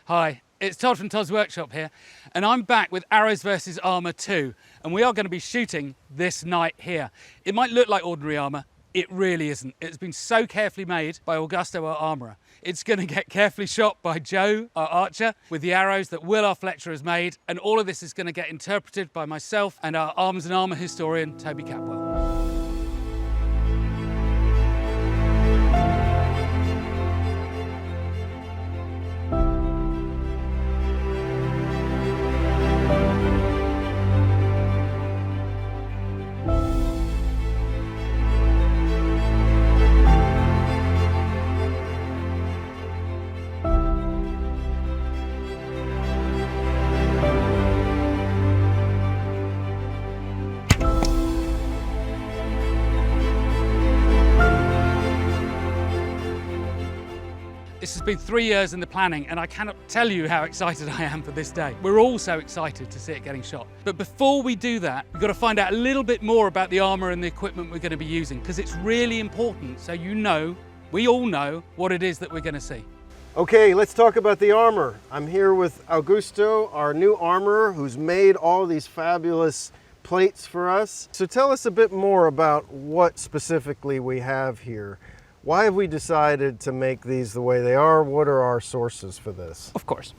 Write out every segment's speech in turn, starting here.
Hi, it's Todd from Todd's Workshop here, and I'm back with Arrows vs Armour 2, and we are going to be shooting this night here. It might look like ordinary armour, it really isn't. It's been so carefully made by Augusto, our armourer. It's going to get carefully shot by Joe, our archer, with the arrows that Will, our Fletcher, has made, and all of this is going to get interpreted by myself and our arms and armour historian, Toby Capwell. This has been 3 years in the planning, and I cannot tell you how excited I am for this day. We're all so excited to see it getting shot. But before we do that, we've got to find out a little bit more about the armour and the equipment we're going to be using, because it's really important so we all know what it is that we're going to see. Okay, let's talk about the armor. I'm here with Augusto, our new armorer, who's made all these fabulous plates for us. So tell us a bit more about what specifically we have here. Why have we decided to make these the way they are? What are our sources for this? Of course.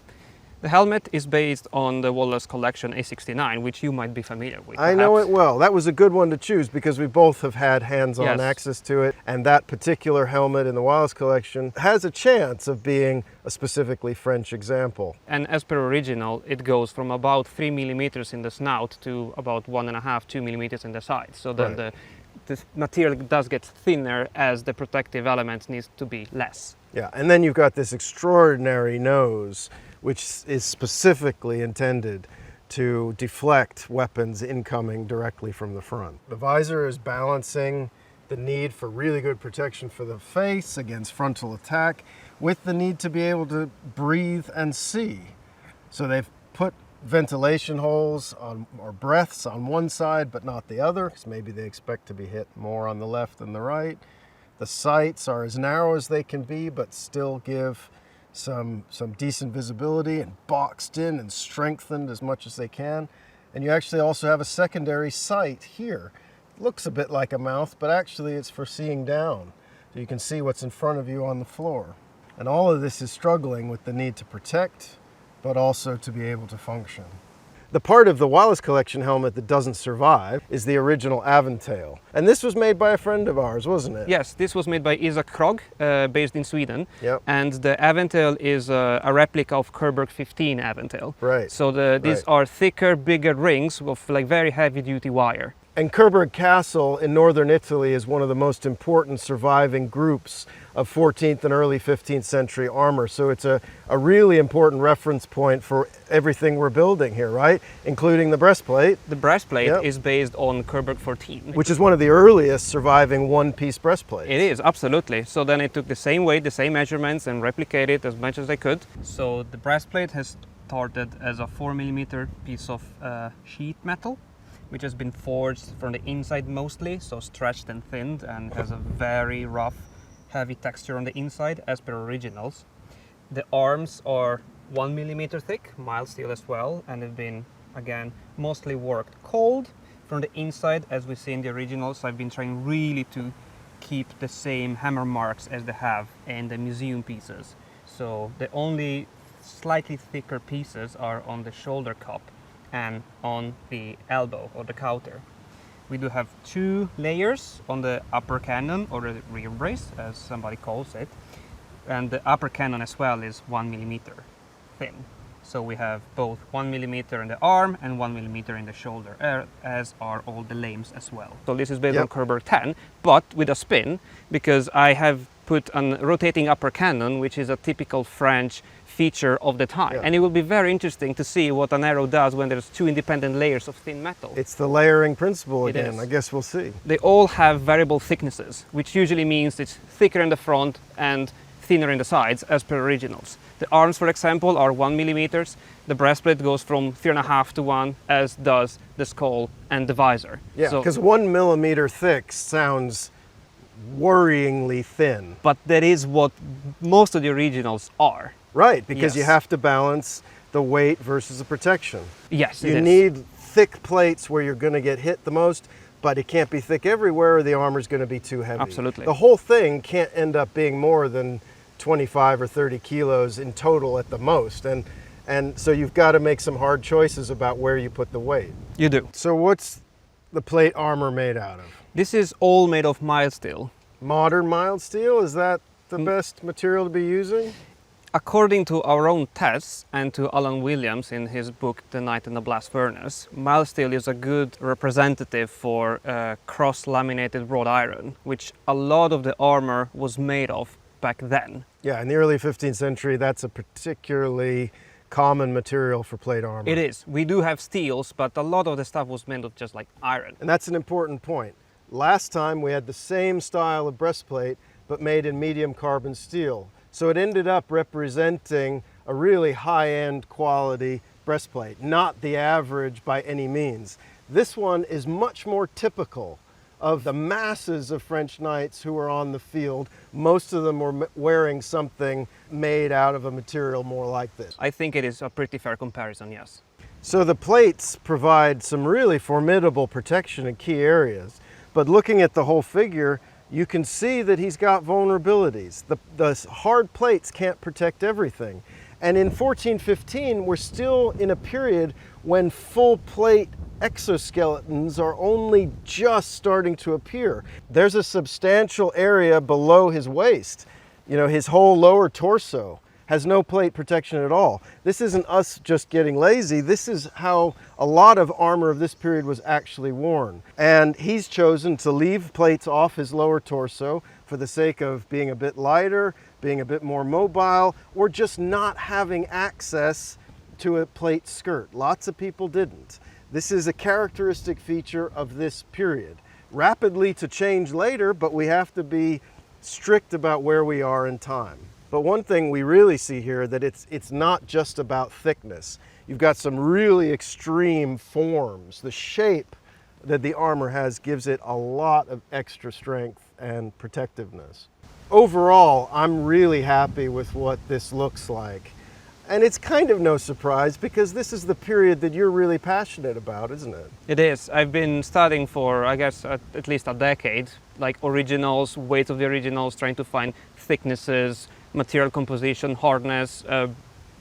The helmet is based on the Wallace Collection A69, which you might be familiar with. I know it well. That was a good one to choose because we both have had hands-on access to it, and that particular helmet in the Wallace Collection has a chance of being a specifically French example. And as per original, it goes from about 3 millimeters in the snout to about 1.5 to 2 millimeters in the side. So then the material does get thinner as the protective element needs to be less. Yeah, and then you've got this extraordinary nose, which is specifically intended to deflect weapons incoming directly from the front. The visor is balancing the need for really good protection for the face against frontal attack with the need to be able to breathe and see. So they've put ventilation holes or breaths on one side but not the other, because maybe they expect to be hit more on the left than the right. The sights are as narrow as they can be but still give some decent visibility, and boxed in and strengthened as much as they can. And you actually also have a secondary sight here. It looks a bit like a mouth, but actually it's for seeing down, so you can see what's in front of you on the floor. And all of this is struggling with the need to protect but also to be able to function. The part of the Wallace Collection helmet that doesn't survive is the original Aventail. And this was made by a friend of ours, wasn't it? Yes, this was made by Isak Krog, based in Sweden. Yep. And the Aventail is a replica of Kerberg 15 Aventail. Right. So these are thicker, bigger rings of like very heavy-duty wire. And Kerberg Castle in northern Italy is one of the most important surviving groups of 14th and early 15th century armor. So it's a really important reference point for everything we're building here, right? Including the breastplate. The breastplate is based on Kerberg 14. Which is one of the earliest surviving one-piece breastplates. It is, absolutely. So then it took the same weight, the same measurements, and replicated as much as they could. So the breastplate has started as a 4 millimeter piece of sheet metal, which has been forged from the inside mostly, so stretched and thinned, and has a very rough, heavy texture on the inside as per originals. The arms are 1 millimeter thick, mild steel as well, and have been, again, mostly worked cold from the inside as we see in the originals. I've been trying really to keep the same hammer marks as they have in the museum pieces. So the only slightly thicker pieces are on the shoulder cup and on the elbow or the counter. We do have 2 layers on the upper cannon, or the rear brace as somebody calls it, and the upper cannon as well is 1 millimeter thin. So we have both 1 millimeter in the arm and 1 millimeter in the shoulder, as are all the lames as well. So this is based on Kerberg 10, but with a spin, because I have put a rotating upper cannon, which is a typical French feature of the time. And it will be very interesting to see what an arrow does when there's 2 independent layers of thin metal. It's the layering principle again. I guess we'll see. They all have variable thicknesses, which usually means it's thicker in the front and thinner in the sides as per originals. The arms, for example, are 1 millimeters. The breastplate goes from 3.5 to 1, as does the skull and the visor. Yeah, because 1 millimeter thick sounds worryingly thin. But that is what most of the originals are. Right, because you Yes. have to balance the weight versus the protection. Yes, it You is. need thick plates where you're going to get hit the most, but it can't be thick everywhere or the armor's going to be too heavy. Absolutely. The whole thing can't end up being more than 25 or 30 kilos in total at the most. And so you've got to make some hard choices about where you put the weight. You do. So what's the plate armor made out of? This is all made of mild steel. Modern mild steel, is that the best material to be using? According to our own tests and to Alan Williams in his book The Night in the Blast Furnace, mild steel is a good representative for cross-laminated wrought iron, which a lot of the armor was made of back then. Yeah, in the early 15th century, that's a particularly common material for plate armor. It is. We do have steels, but a lot of the stuff was made of just like iron. And that's an important point. Last time we had the same style of breastplate, but made in medium carbon steel. So it ended up representing a really high-end quality breastplate, not the average by any means. This one is much more typical of the masses of French knights who were on the field. Most of them were wearing something made out of a material more like this. I think it is a pretty fair comparison, yes. So the plates provide some really formidable protection in key areas, but looking at the whole figure, you can see that he's got vulnerabilities. The hard plates can't protect everything. And in 1415, we're still in a period when full plate exoskeletons are only just starting to appear. There's a substantial area below his waist. You know, his whole lower torso has no plate protection at all. This isn't us just getting lazy. This is how a lot of armor of this period was actually worn. And he's chosen to leave plates off his lower torso for the sake of being a bit lighter, being a bit more mobile, or just not having access to a plate skirt. Lots of people didn't. This is a characteristic feature of this period. Rapidly to change later, but we have to be strict about where we are in time. But one thing we really see here that it's not just about thickness. You've got some really extreme forms. The shape that the armor has gives it a lot of extra strength and protectiveness. Overall, I'm really happy with what this looks like. And it's kind of no surprise because this is the period that you're really passionate about, isn't it? It is. I've been studying for, I guess, at least a decade, like originals, weight of the originals, trying to find thicknesses, material composition, hardness,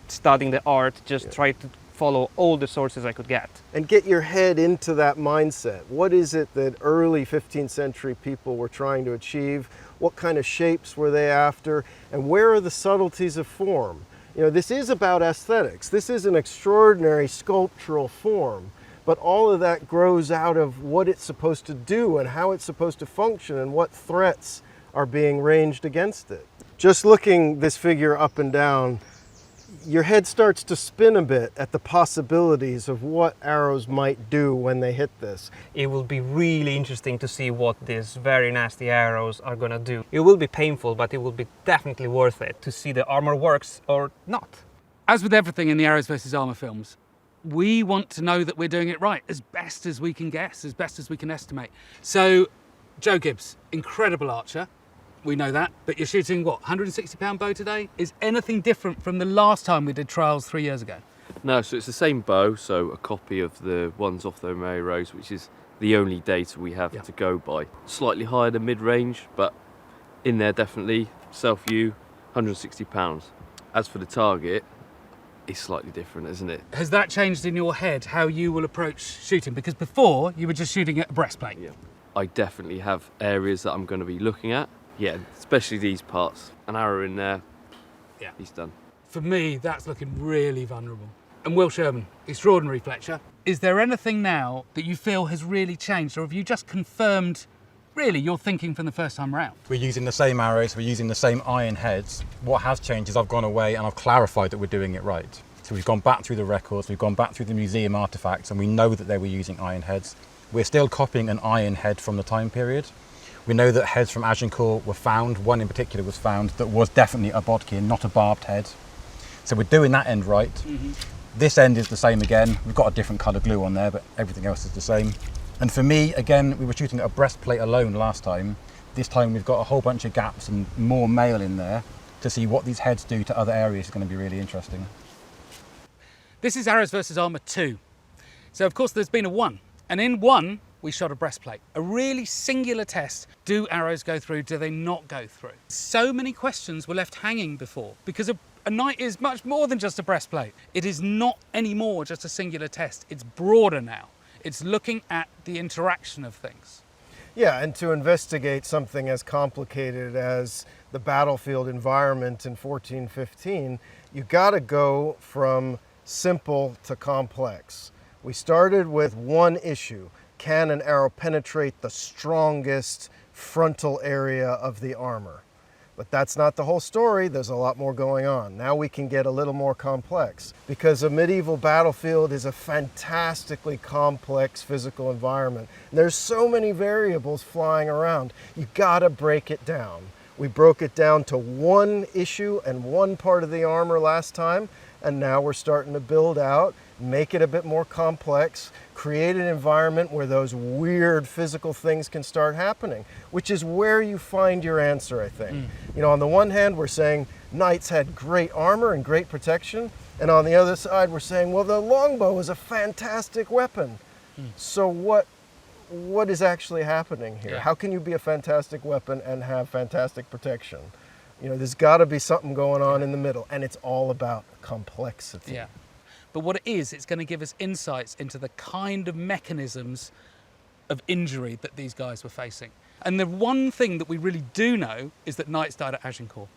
studying the art, just try to follow all the sources I could get. And get your head into that mindset. What is it that early 15th century people were trying to achieve? What kind of shapes were they after? And where are the subtleties of form? You know, this is about aesthetics. This is an extraordinary sculptural form, but all of that grows out of what it's supposed to do and how it's supposed to function and what threats are being ranged against it. Just looking this figure up and down, your head starts to spin a bit at the possibilities of what arrows might do when they hit this. It will be really interesting to see what these very nasty arrows are gonna do. It will be painful, but it will be definitely worth it to see the armor works or not. As with everything in the Arrows versus Armour films, we want to know that we're doing it right as best as we can guess, as best as we can estimate. So, Joe Gibbs, incredible archer. We know that, but you're shooting what, 160-pound bow today? Is anything different from the last time we did trials 3 years ago? No, so it's the same bow, so a copy of the ones off the Mary Rose, which is the only data we have to go by. Slightly higher than mid-range, but in there definitely, self-view, 160 pounds. As for the target, it's slightly different, isn't it? Has that changed in your head how you will approach shooting? Because before, you were just shooting at a breastplate. Yeah. I definitely have areas that I'm going to be looking at. Yeah, especially these parts. An arrow in there, Yeah. he's done. For me, that's looking really vulnerable. And Will Sherman, extraordinary Fletcher. Is there anything now that you feel has really changed, or have you just confirmed really your thinking from the first time around? We're using the same arrows, we're using the same iron heads. What has changed is I've gone away and I've clarified that we're doing it right. So we've gone back through the records, we've gone back through the museum artifacts, and we know that they were using iron heads. We're still copying an iron head from the time period. We know that heads from Agincourt were found, one in particular was found that was definitely a bodkin, not a barbed head. So we're doing that end right. This end is the same again. We've got a different colour glue on there, but everything else is the same. And for me, again, we were shooting at a breastplate alone last time. This time we've got a whole bunch of gaps and more mail in there. to see what these heads do to other areas is going to be really interesting. This is Arrows versus Armour 2. So of course there's been a 1, and in 1 we shot a breastplate. A really singular test. Do arrows go through? Do they not go through? So many questions were left hanging before, because a night is much more than just a breastplate. It is not anymore just a singular test. It's broader now. It's looking at the interaction of things. Yeah, and to investigate something as complicated as the battlefield environment in 1415, you got to go from simple to complex. We started with one issue. Can an arrow penetrate the strongest frontal area of the armor? But that's not the whole story. There's a lot more going on. Now we can get a little more complex, because a medieval battlefield is a fantastically complex physical environment. There's so many variables flying around. You gotta break it down. We broke it down to one issue and one part of the armor last time, and now we're starting to build out, make it a bit more complex, create an environment where those weird physical things can start happening, which is where you find your answer, I think. You know, on the one hand, we're saying knights had great armor and great protection, and on the other side, we're saying, well, the longbow is a fantastic weapon. So what is actually happening here? Yeah. How can you be a fantastic weapon and have fantastic protection? You know, there's got to be something going on in the middle, and it's all about complexity. Yeah. But what it is, it's going to give us insights into the kind of mechanisms of injury that these guys were facing. And the one thing that we really do know is that knights died at Agincourt.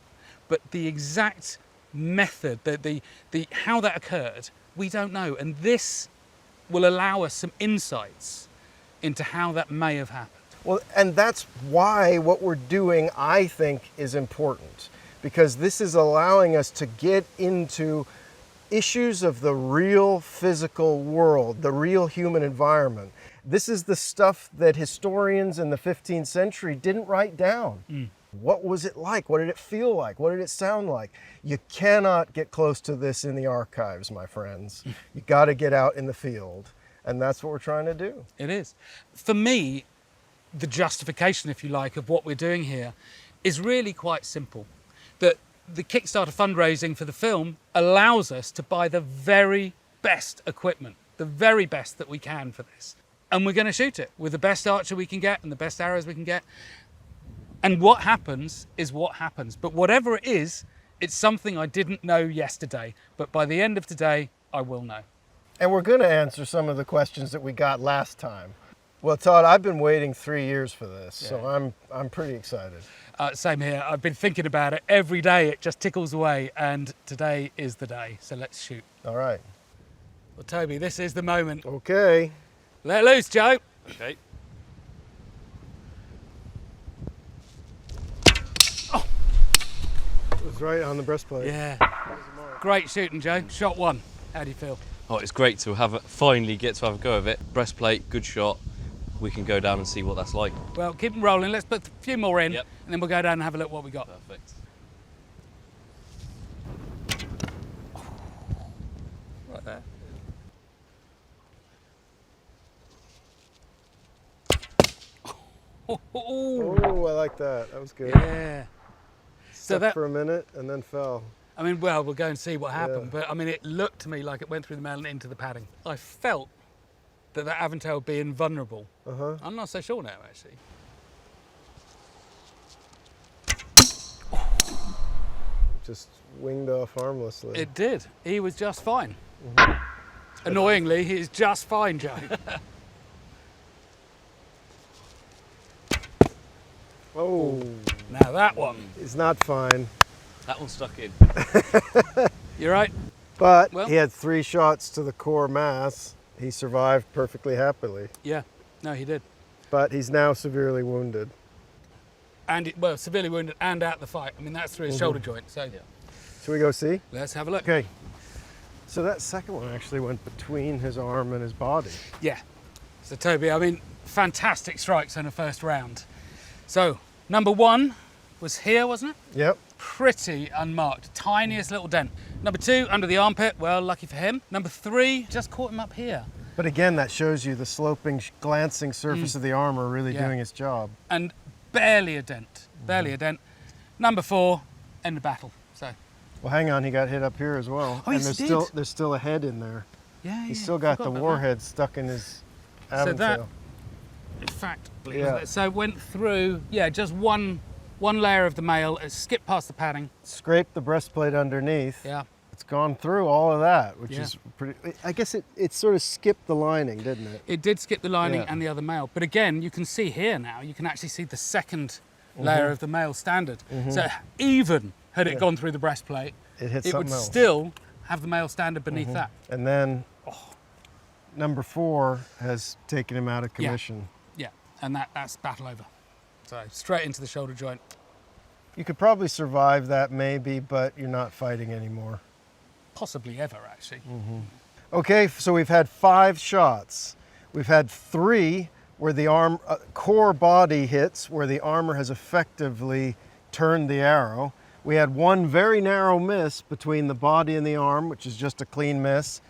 But the exact method, the how that occurred, we don't know. And this will allow us some insights into how that may have happened. Well, and that's why what we're doing, I think, is important, because this is allowing us to get into issues of the real physical world, the real human environment. This is the stuff that historians in the 15th century didn't write down. What was it like? What did it feel like? What did it sound like? You cannot get close to this in the archives, my friends. You got to get out in the field, and that's what we're trying to do. It is. For me, the justification, if you like, of what we're doing here is really quite simple. That the Kickstarter fundraising for the film allows us to buy the very best equipment, the very best that we can for this. And we're going to shoot it with the best archer we can get and the best arrows we can get. And what happens is what happens. But whatever it is, it's something I didn't know yesterday. But by the end of today, I will know. And we're going to answer some of the questions that we got last time. Well, Todd, I've been waiting 3 years for this, so I'm pretty excited. Same here. I've been thinking about it every day. It just tickles away, and today is the day. So let's shoot. All right. Well, Toby, this is the moment. Okay. Let loose, Joe. Okay. It was right on the breastplate. Yeah. Great shooting, Joe. Shot one. How do you feel? Oh, it's great to finally get to have a go of it. Breastplate, good shot. We can go down and see what that's like. Well, keep them rolling. Let's put a few more in, Yep. and then we'll go down and have a look what we got. Perfect. Right there. Oh, I like that. That was good. Yeah. So Stuck that, for a minute and then fell. I mean, well, we'll go and see what happened. But I mean, it looked to me like it went through the mail and into the padding. I felt that Aventail would be invulnerable. I'm not so sure now, actually. Just winged off harmlessly. It did. He was just fine. Annoyingly, he is just fine, Joe. Oh, Now that one. he's not fine. That one stuck in. You're right. But Well- he had 3 shots to the core mass. He survived perfectly happily. Yeah. No, he did. But he's now severely wounded. And well, severely wounded and out the fight. I mean, that's through his shoulder joint. So Should we go see? let's have a look. Okay. So that second one actually went between his arm and his body. Yeah. So Toby, I mean, fantastic strikes in the first round. So number 1 was here, wasn't it? Yep. Pretty unmarked, tiniest little dent. Number 2 under the armpit. Well, lucky for him. Number 3 just caught him up here. But again, that shows you the sloping, glancing surface of the armor really Yeah. doing its job. And barely a dent. Barely a dent. Number 4, end of battle. So Well, hang on, he got hit up here as well. Oh, and he there's still a head in there. yeah, He's still got the warhead stuck in his So that- tail. In fact, Yeah. so it went through, just one layer of the mail. It skipped past the padding. Scraped the breastplate underneath. Yeah. It's gone through all of that, which Yeah. is pretty. I guess it sort of skipped the lining, didn't it? It did skip the lining Yeah. and the other mail. But again, you can see here now, you can actually see the second layer of the mail standard. So even had it gone through the breastplate, It hit it would something else. still have the mail standard beneath that. And then number 4 has taken him out of Yeah. commission. Yeah, and that's battle over. So straight into the shoulder joint. You could probably survive that maybe, but you're not fighting anymore. Possibly ever, actually. Okay, so we've had 5 shots. We've had 3 where the core body hits, where the armor has effectively turned the arrow. We had 1 very narrow miss between the body and the arm, which is just a clean miss.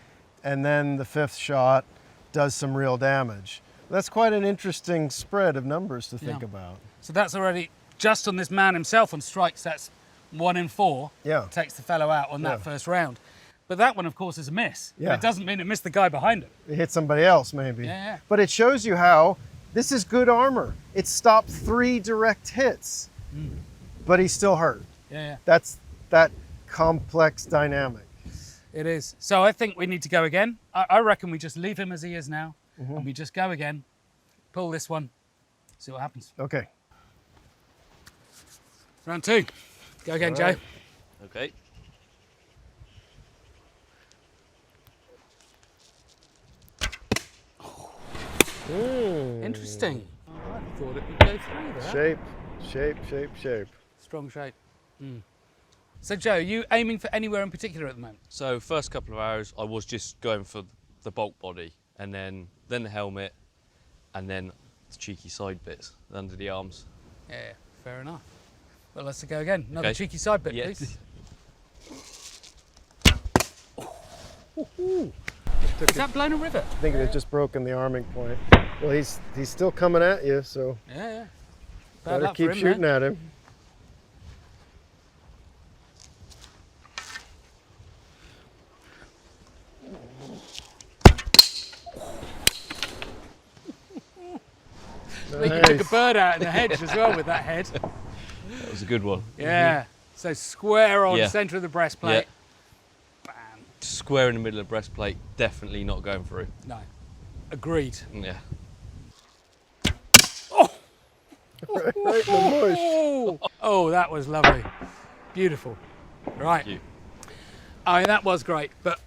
And then the 5th shot does some real damage. That's quite an interesting spread of numbers to think Yeah. about. So that's already, just on this man himself on strikes, that's 1 in 4. Yeah. Takes the fellow out on that Yeah. first round. But that one, of course, is a miss. Yeah. It doesn't mean it missed the guy behind it. It hit somebody else, maybe. Yeah. But it shows you how this is good armor. It stopped 3 direct hits, but he's still hurt. Yeah. That's that complex dynamic. It is. So I think we need to go again. I reckon we just leave him as he is now, and we just go again, pull this one, see what happens. Okay. Round 2. Go again, All right. Joe. Okay. Interesting. I thought it would go through there. Shape. Strong shape. So Joe, are you aiming for anywhere in particular at the moment? So first couple of arrows, I was just going for the bulk body, and then the helmet, and then the cheeky side bits under the arms. Yeah, fair enough. Well, let's go again. Another Okay. cheeky side bit, Yeah. please. Took Is that blown a rivet? I think it just broken the arming point. Well, he's still coming at you, so Yeah. Bad better luck keep for him, shooting man. at him. I think you took a bird out in the hedge as well with that head. That was a good one. Yeah. So square on Yeah. centre of the breastplate. Bam. Square in the middle of the breastplate, definitely not going through. No. Agreed. Yeah. Right in the bush. Oh, that was lovely. Beautiful. Right. Thank you. I mean, that was great, but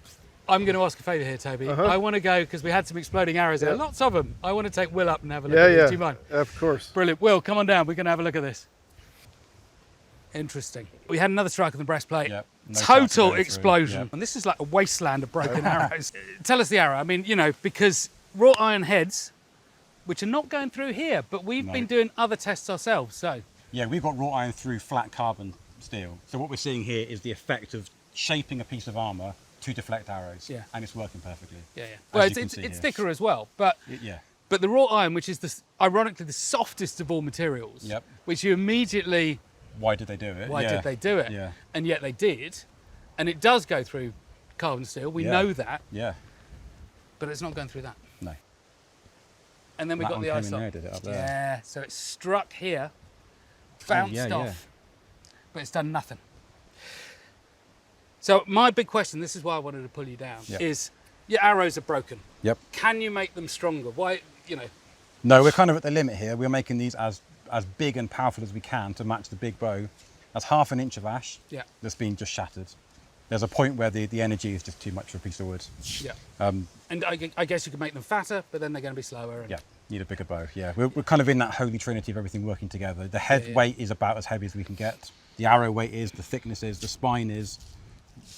I'm going to ask a favour here, Toby. I want to go, because we had some exploding arrows there, Yeah. lots of them. I want to take Will up and have a look at this. Do you mind? Of course. Brilliant. Will, come on down. We're going to have a look at this. Interesting. We had another strike on the breastplate. Yep, no chance of Total going through. explosion. Yep. And this is like a wasteland of broken arrows. Tell us the arrow. I mean, because wrought iron heads, which are not going through here, but we've No. been doing other tests ourselves. So, Yeah, we've got wrought iron through flat carbon steel. So what we're seeing here is the effect of shaping a piece of armour to deflect arrows. Yeah. And it's working perfectly. yeah. Well, you it's, can it's, see it's here. thicker as well, but Yeah. But the wrought iron, which is ironically the softest of all materials, Yep. which you immediately, Why did they do it? why Yeah. did they do it? Yeah. And yet they did. And it does go through carbon steel. We Yeah. know that, Yeah. but it's not going through that. No. And then we That got one the came ice in up. there, did it, up there? Yeah, so it struck here, bounced yeah, off, but it's done nothing. So my big question, this is why I wanted to pull you down, Yep. is your arrows are broken. Yep. Can you make them stronger? Why, No, we're kind of at the limit here. We're making these as big and powerful as we can to match the big bow. That's 1/2 an inch of ash Yeah. that's been just shattered. There's a point where the energy is just too much for a piece of wood. yeah. Um, And I guess you could make them fatter, but then they're going to be slower. And yeah, need a bigger bow. Yeah, we're kind of in that holy trinity of everything working together. The head Yeah. weight is about as heavy as we can get. The arrow weight is, the thickness is, the spine is.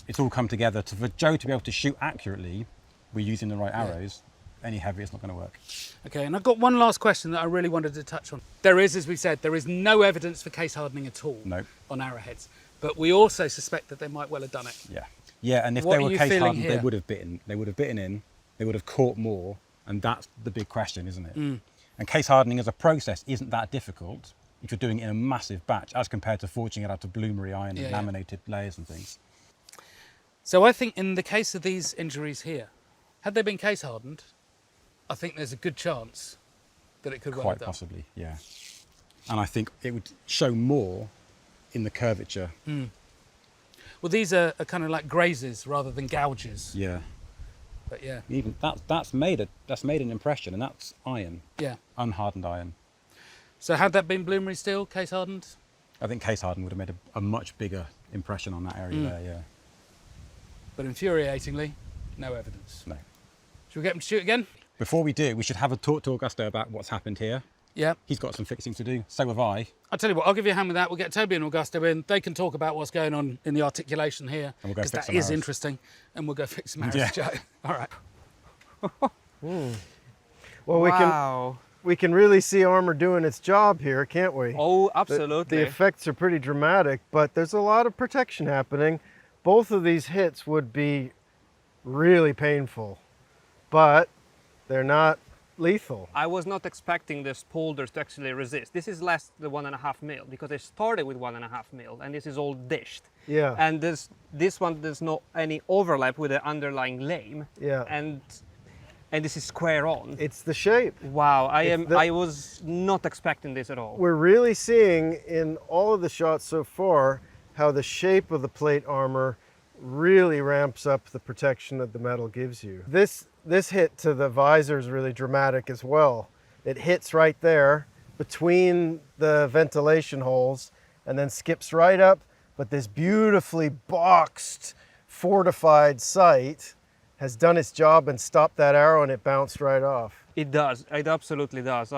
It's all come together. For Joe to be able to shoot accurately, we're using the right arrows. Any heavy, it's not going to work. Okay, and I've got one last question that I really wanted to touch on. There is, as we said, there is no evidence for case hardening at all No. on arrowheads, but we also suspect that they might well have done it. Yeah. Yeah, and if What they are were you case feeling hardened, here? they would have bitten. They would have bitten in. They would have caught more, and that's the big question, isn't it? And case hardening as a process isn't that difficult. if you're doing it in a massive batch, as compared to forging it out of bloomery iron and laminated layers and things. So I think in the case of these injuries here, had they been case hardened, I think there's a good chance that it could well have Quite done. possibly, yeah. And I think it would show more in the curvature. Well, these are kind of like grazes rather than gouges. Yeah. But yeah. Even that's made an impression, and that's iron, Yeah. unhardened iron. So had that been bloomery steel, case hardened? I think case hardened would have made a much bigger impression on that area there, yeah. But infuriatingly, no evidence. No. Should we get him to shoot again? Before we do, we should have a talk to Augusto about what's happened here. Yeah. He's got some fixing to do, so have I. I'll tell you what, I'll give you a hand with that. We'll get Toby and Augusto in. They can talk about what's going on in the articulation here. And we'll go because fix that some is arrows. interesting. And we'll go fix some arrows, Yeah. Joe. All right. Well, Wow. we can really see Armour doing its job here, can't we? Oh, The- absolutely. The effects are pretty dramatic, but there's a lot of protection happening. Both of these hits would be really painful, but they're not lethal. I was not expecting the spolders to actually resist. This is less than 1.5 mil because I started with 1.5 mil and this is all dished. Yeah. And this one there's no any overlap with the underlying lame. Yeah. And this is square on. It's the shape. Wow, It's the- I was not expecting this at all. We're really seeing in all of the shots so far how the shape of the plate armor really ramps up the protection that the metal gives you. This hit to the visor is really dramatic as well. It hits right there between the ventilation holes and then skips right up, but this beautifully boxed, fortified sight has done its job and stopped that arrow, and it bounced right off. It does. It absolutely does.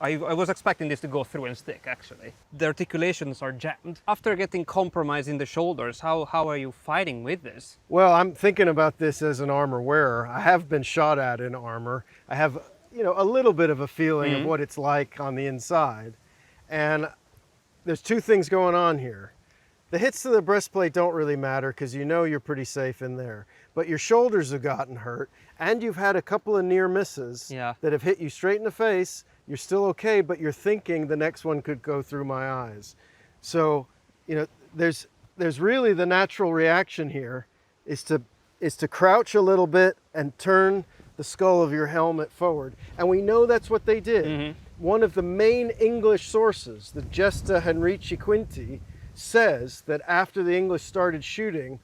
I was expecting this to go through and stick, actually. The articulations are jammed. After getting compromised in the shoulders, how are you fighting with this? Well, I'm thinking about this as an armor wearer. I have been shot at in armor. I have, a little bit of a feeling of what it's like on the inside. And there's two things going on here. The hits to the breastplate don't really matter because you're pretty safe in there. But your shoulders have gotten hurt, and you've had a couple of near misses that have hit you straight in the face. You're still okay, but you're thinking the next one could go through my eyes. So, there's really the natural reaction here is to crouch a little bit and turn the skull of your helmet forward. And we know that's what they did. One of the main English sources, the Gesta Henrici Quinti, says that after the English started shooting,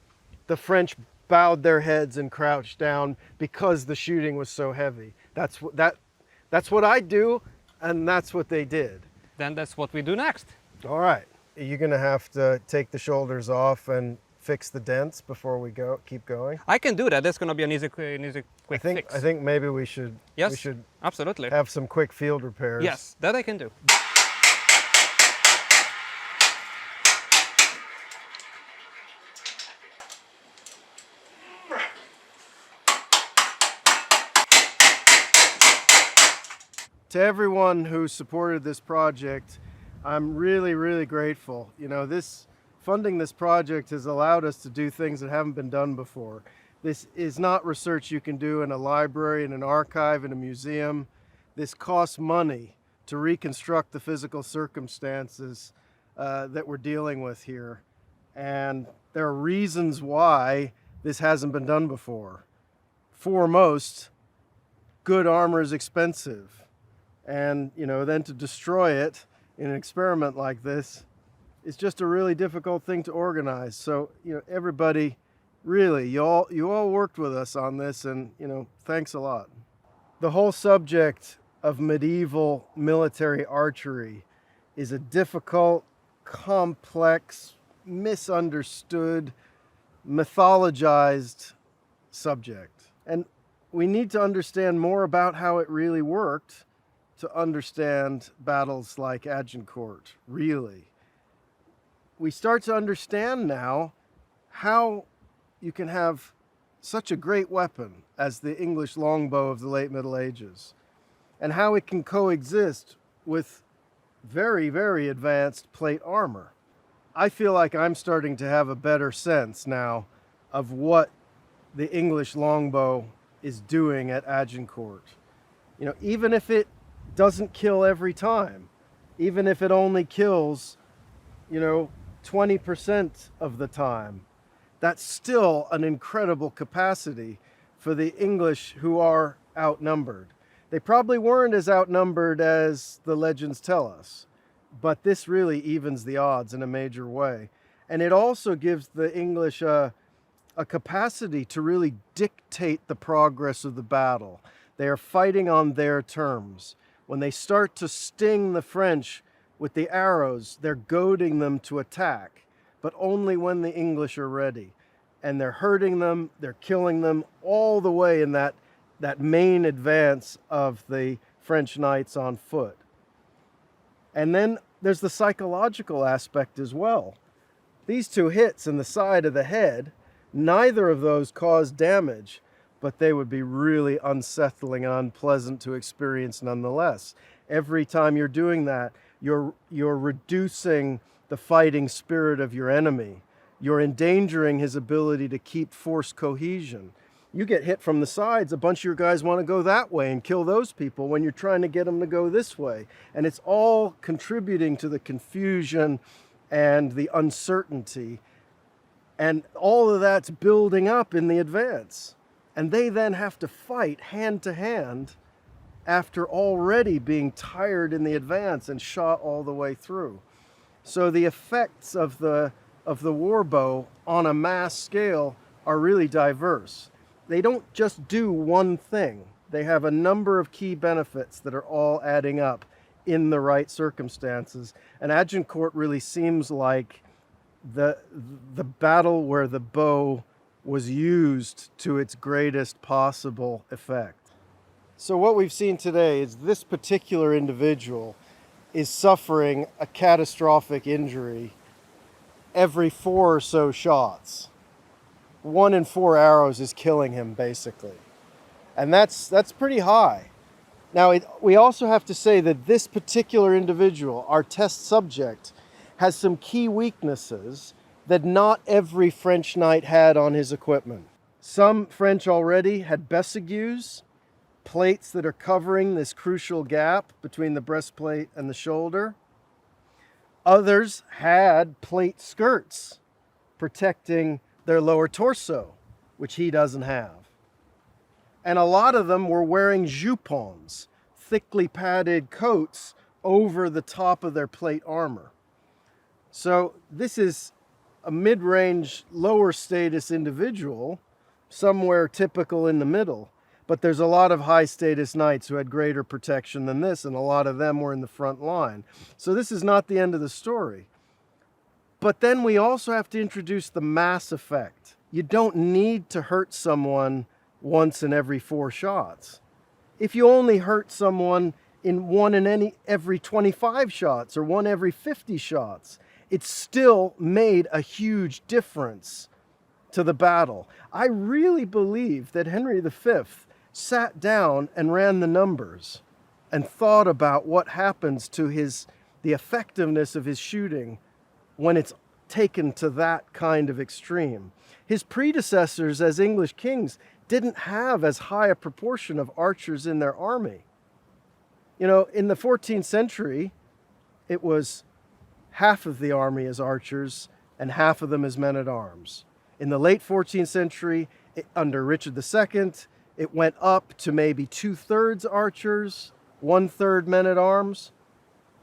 the French bowed their heads and crouched down because the shooting was so heavy. That's what I do, and that's what they did. Then that's what we do next. All right, you're gonna have to take the shoulders off and fix the dents before we keep going. I can do that. That's going to be an easy quick fix. I think maybe we should Absolutely. have some quick field repairs. Yes, that I can do. To everyone who supported this project, I'm really, really grateful. Funding this project has allowed us to do things that haven't been done before. This is not research you can do in a library, in an archive, in a museum. This costs money to reconstruct the physical circumstances that we're dealing with here. And there are reasons why this hasn't been done before. Foremost, good armor is expensive. And, then to destroy it in an experiment like this is just a really difficult thing to organize. So, everybody, really, you all worked with us on this, and, thanks a lot. The whole subject of medieval military archery is a difficult, complex, misunderstood, mythologized subject. And we need to understand more about how it really worked to understand battles like Agincourt, really. We start to understand now how you can have such a great weapon as the English longbow of the late Middle Ages, and how it can coexist with very, very advanced plate armor. I feel like I'm starting to have a better sense now of what the English longbow is doing at Agincourt. Even if it doesn't kill every time, even if it only kills, 20% of the time. That's still an incredible capacity for the English, who are outnumbered. They probably weren't as outnumbered as the legends tell us, but this really evens the odds in a major way. And it also gives the English a capacity to really dictate the progress of the battle. They are fighting on their terms. When they start to sting the French with the arrows, they're goading them to attack, but only when the English are ready. And they're hurting them, they're killing them all the way in that main advance of the French knights on foot. And then there's the psychological aspect as well. These two hits in the side of the head, neither of those caused damage, but they would be really unsettling and unpleasant to experience nonetheless. Every time you're doing that, you're reducing the fighting spirit of your enemy. You're endangering his ability to keep force cohesion. You get hit from the sides, a bunch of your guys want to go that way and kill those people when you're trying to get them to go this way. And it's all contributing to the confusion and the uncertainty. And all of that's building up in the advance. And they then have to fight hand to hand after already being tired in the advance and shot all the way through. So the effects of the war bow on a mass scale are really diverse. They don't just do one thing. They have a number of key benefits that are all adding up in the right circumstances. And Agincourt really seems like the battle where the bow was used to its greatest possible effect. So what we've seen today is this particular individual is suffering a catastrophic injury every 4 or so shots. 1 in 4 arrows is killing him, basically. And that's pretty high. Now, we also have to say that this particular individual, our test subject, has some key weaknesses that not every French knight had on his equipment. Some French already had bessigues, plates that are covering this crucial gap between the breastplate and the shoulder. Others had plate skirts protecting their lower torso, which he doesn't have. And a lot of them were wearing jupons, thickly padded coats over the top of their plate armor. So this is a mid-range, lower status individual, somewhere typical in the middle. But there's a lot of high status knights who had greater protection than this, and a lot of them were in the front line. So this is not the end of the story. But then we also have to introduce the mass effect. You don't need to hurt someone once in every 4 shots. If you only hurt someone in 1 in every 25 shots or 1 every 50 shots, it still made a huge difference to the battle. I really believe that Henry V sat down and ran the numbers and thought about what happens to the effectiveness of his shooting when it's taken to that kind of extreme. His predecessors as English kings didn't have as high a proportion of archers in their army. In the 14th century, it was half of the army as archers and half of them as men-at-arms. In the late 14th century, under Richard II, it went up to maybe 2/3 archers, 1/3 men-at-arms.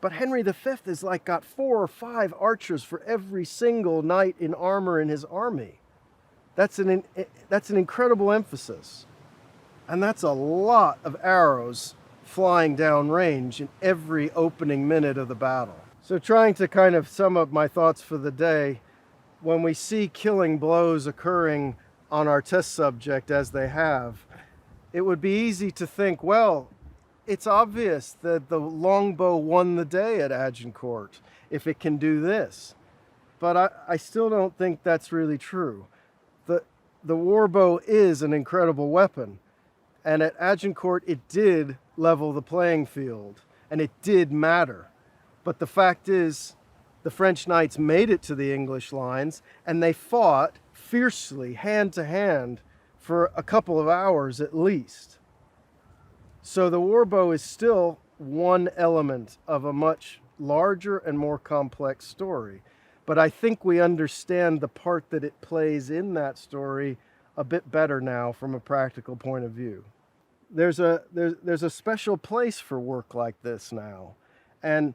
But Henry V has got 4 or 5 archers for every single knight in armor in his army. That's an incredible emphasis. And that's a lot of arrows flying down range in every opening minute of the battle. So trying to kind of sum up my thoughts for the day, when we see killing blows occurring on our test subject as they have, it would be easy to think, well, it's obvious that the longbow won the day at Agincourt if it can do this. But I still don't think that's really true. The warbow is an incredible weapon. And at Agincourt, it did level the playing field. And it did matter. But the fact is, the French knights made it to the English lines, and they fought fiercely, hand to hand, for a couple of hours at least. So the warbow is still one element of a much larger and more complex story. But I think we understand the part that it plays in that story a bit better now from a practical point of view. There's a special place for work like this now. And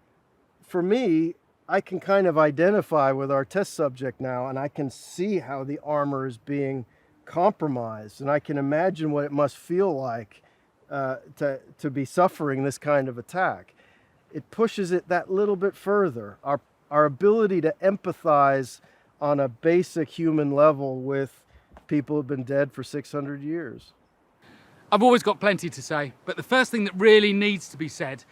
for me, I can kind of identify with our test subject now, and I can see how the Armour is being compromised, and I can imagine what it must feel like to be suffering this kind of attack. It pushes it that little bit further. Our ability to empathize on a basic human level with people who've been dead for 600 years. I've always got plenty to say, but the first thing that really needs to be said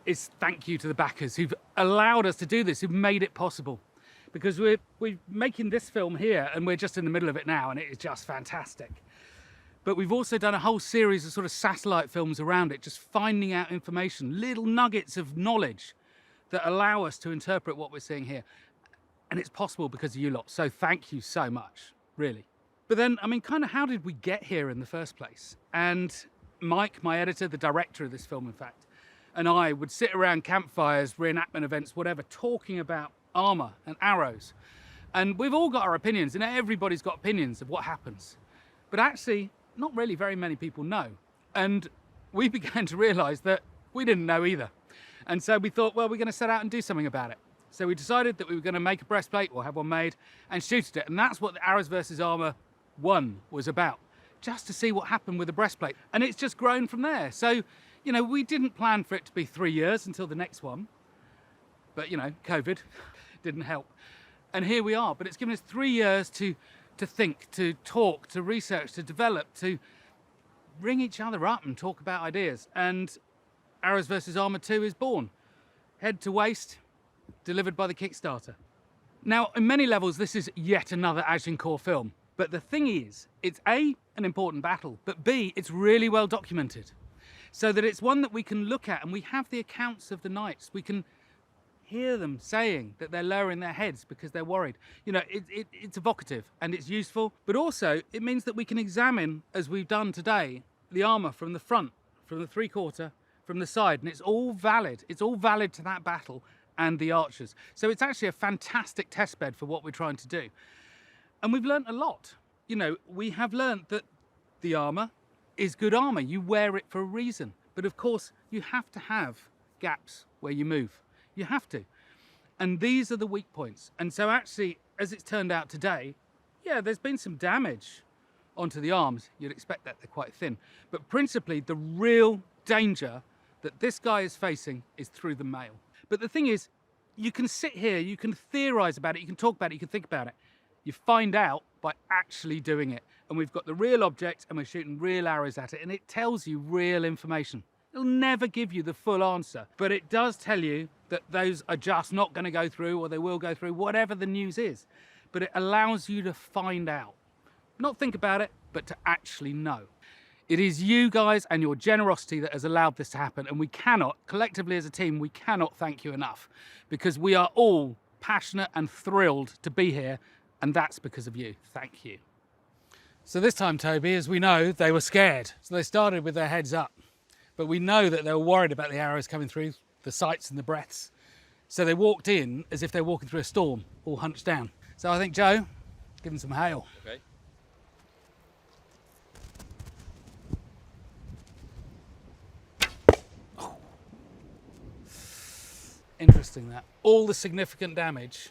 is thank you to the backers who've allowed us to do this, who've made it possible. Because we're making this film here, and we're just in the middle of it now, and it is just fantastic. But we've also done a whole series of sort of satellite films around it, just finding out information, little nuggets of knowledge that allow us to interpret what we're seeing here. And it's possible because of you lot, so thank you so much, really. But then, I mean, kind of how did we get here in the first place? And Mike, my editor, the director of this film, in fact, and I would sit around campfires, reenactment events, whatever, talking about armour and arrows. And we've all got our opinions, and everybody's got opinions of what happens. But actually, not really very many people know. And we began to realise that we didn't know either. And so we thought, well, we're going to set out and do something about it. So we decided that we were going to make a breastplate, or have one made, and shoot at it. And that's what the Arrows versus Armour 1 was about, just to see what happened with the breastplate. And it's just grown from there. So, you know, we didn't plan for it to be 3 years until the next one. But, you know, COVID didn't help. And here we are. But it's given us 3 years to think, to talk, to research, to develop, to ring each other up and talk about ideas. And Arrows versus Armour 2 is born. Head to waist, delivered by the Kickstarter. Now, in many levels, this is yet another Agincourt film. But the thing is, it's A, an important battle, but B, it's really well documented. So that it's one that we can look at, and we have the accounts of the knights. We can hear them saying that they're lowering their heads because they're worried. You know, it's evocative and it's useful, but also it means that we can examine, as we've done today, the armour from the front, from the three-quarter, from the side, and it's all valid. It's all valid to that battle and the archers. So it's actually a fantastic test bed for what we're trying to do. And we've learnt a lot. You know, we have learnt that the armour is good armour. You wear it for a reason. But of course, you have to have gaps where you move. You have to. And these are the weak points. And so actually, as it's turned out today, yeah, there's been some damage onto the arms. You'd expect that they're quite thin. But principally, the real danger that this guy is facing is through the mail. But the thing is, you can sit here, you can theorise about it, you can talk about it, you can think about it. You find out by actually doing it. And we've got the real object and we're shooting real arrows at it, and it tells you real information. It'll never give you the full answer, but it does tell you that those are just not going to go through, or they will go through, whatever the news is. But it allows you to find out. Not think about it, but to actually know. It is you guys and your generosity that has allowed this to happen, and we cannot, collectively as a team, we cannot thank you enough, because we are all passionate and thrilled to be here, and that's because of you. Thank you. So this time, Toby, as we know, they were scared. So they started with their heads up. But we know that they were worried about the arrows coming through, the sights and the breaths. So they walked in as if they're walking through a storm, all hunched down. So I think, Joe, give them some hail. Okay. Oh. Interesting that. All the significant damage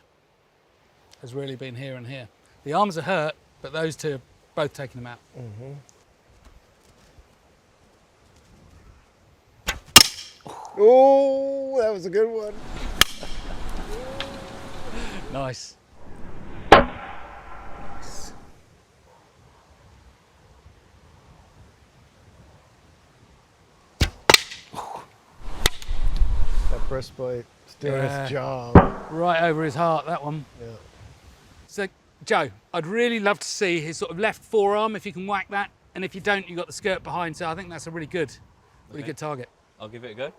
has really been here and here. The arms are hurt, but those two are both taking them out. Mm-hmm. Oh, that was a good one. Nice. That breastplate is doing its job. Right over his heart, that one. Yeah. So, Joe, I'd really love to see his sort of left forearm, if you can whack that. And if you don't, you've got the skirt behind, so I think that's a really good target. I'll give it a go.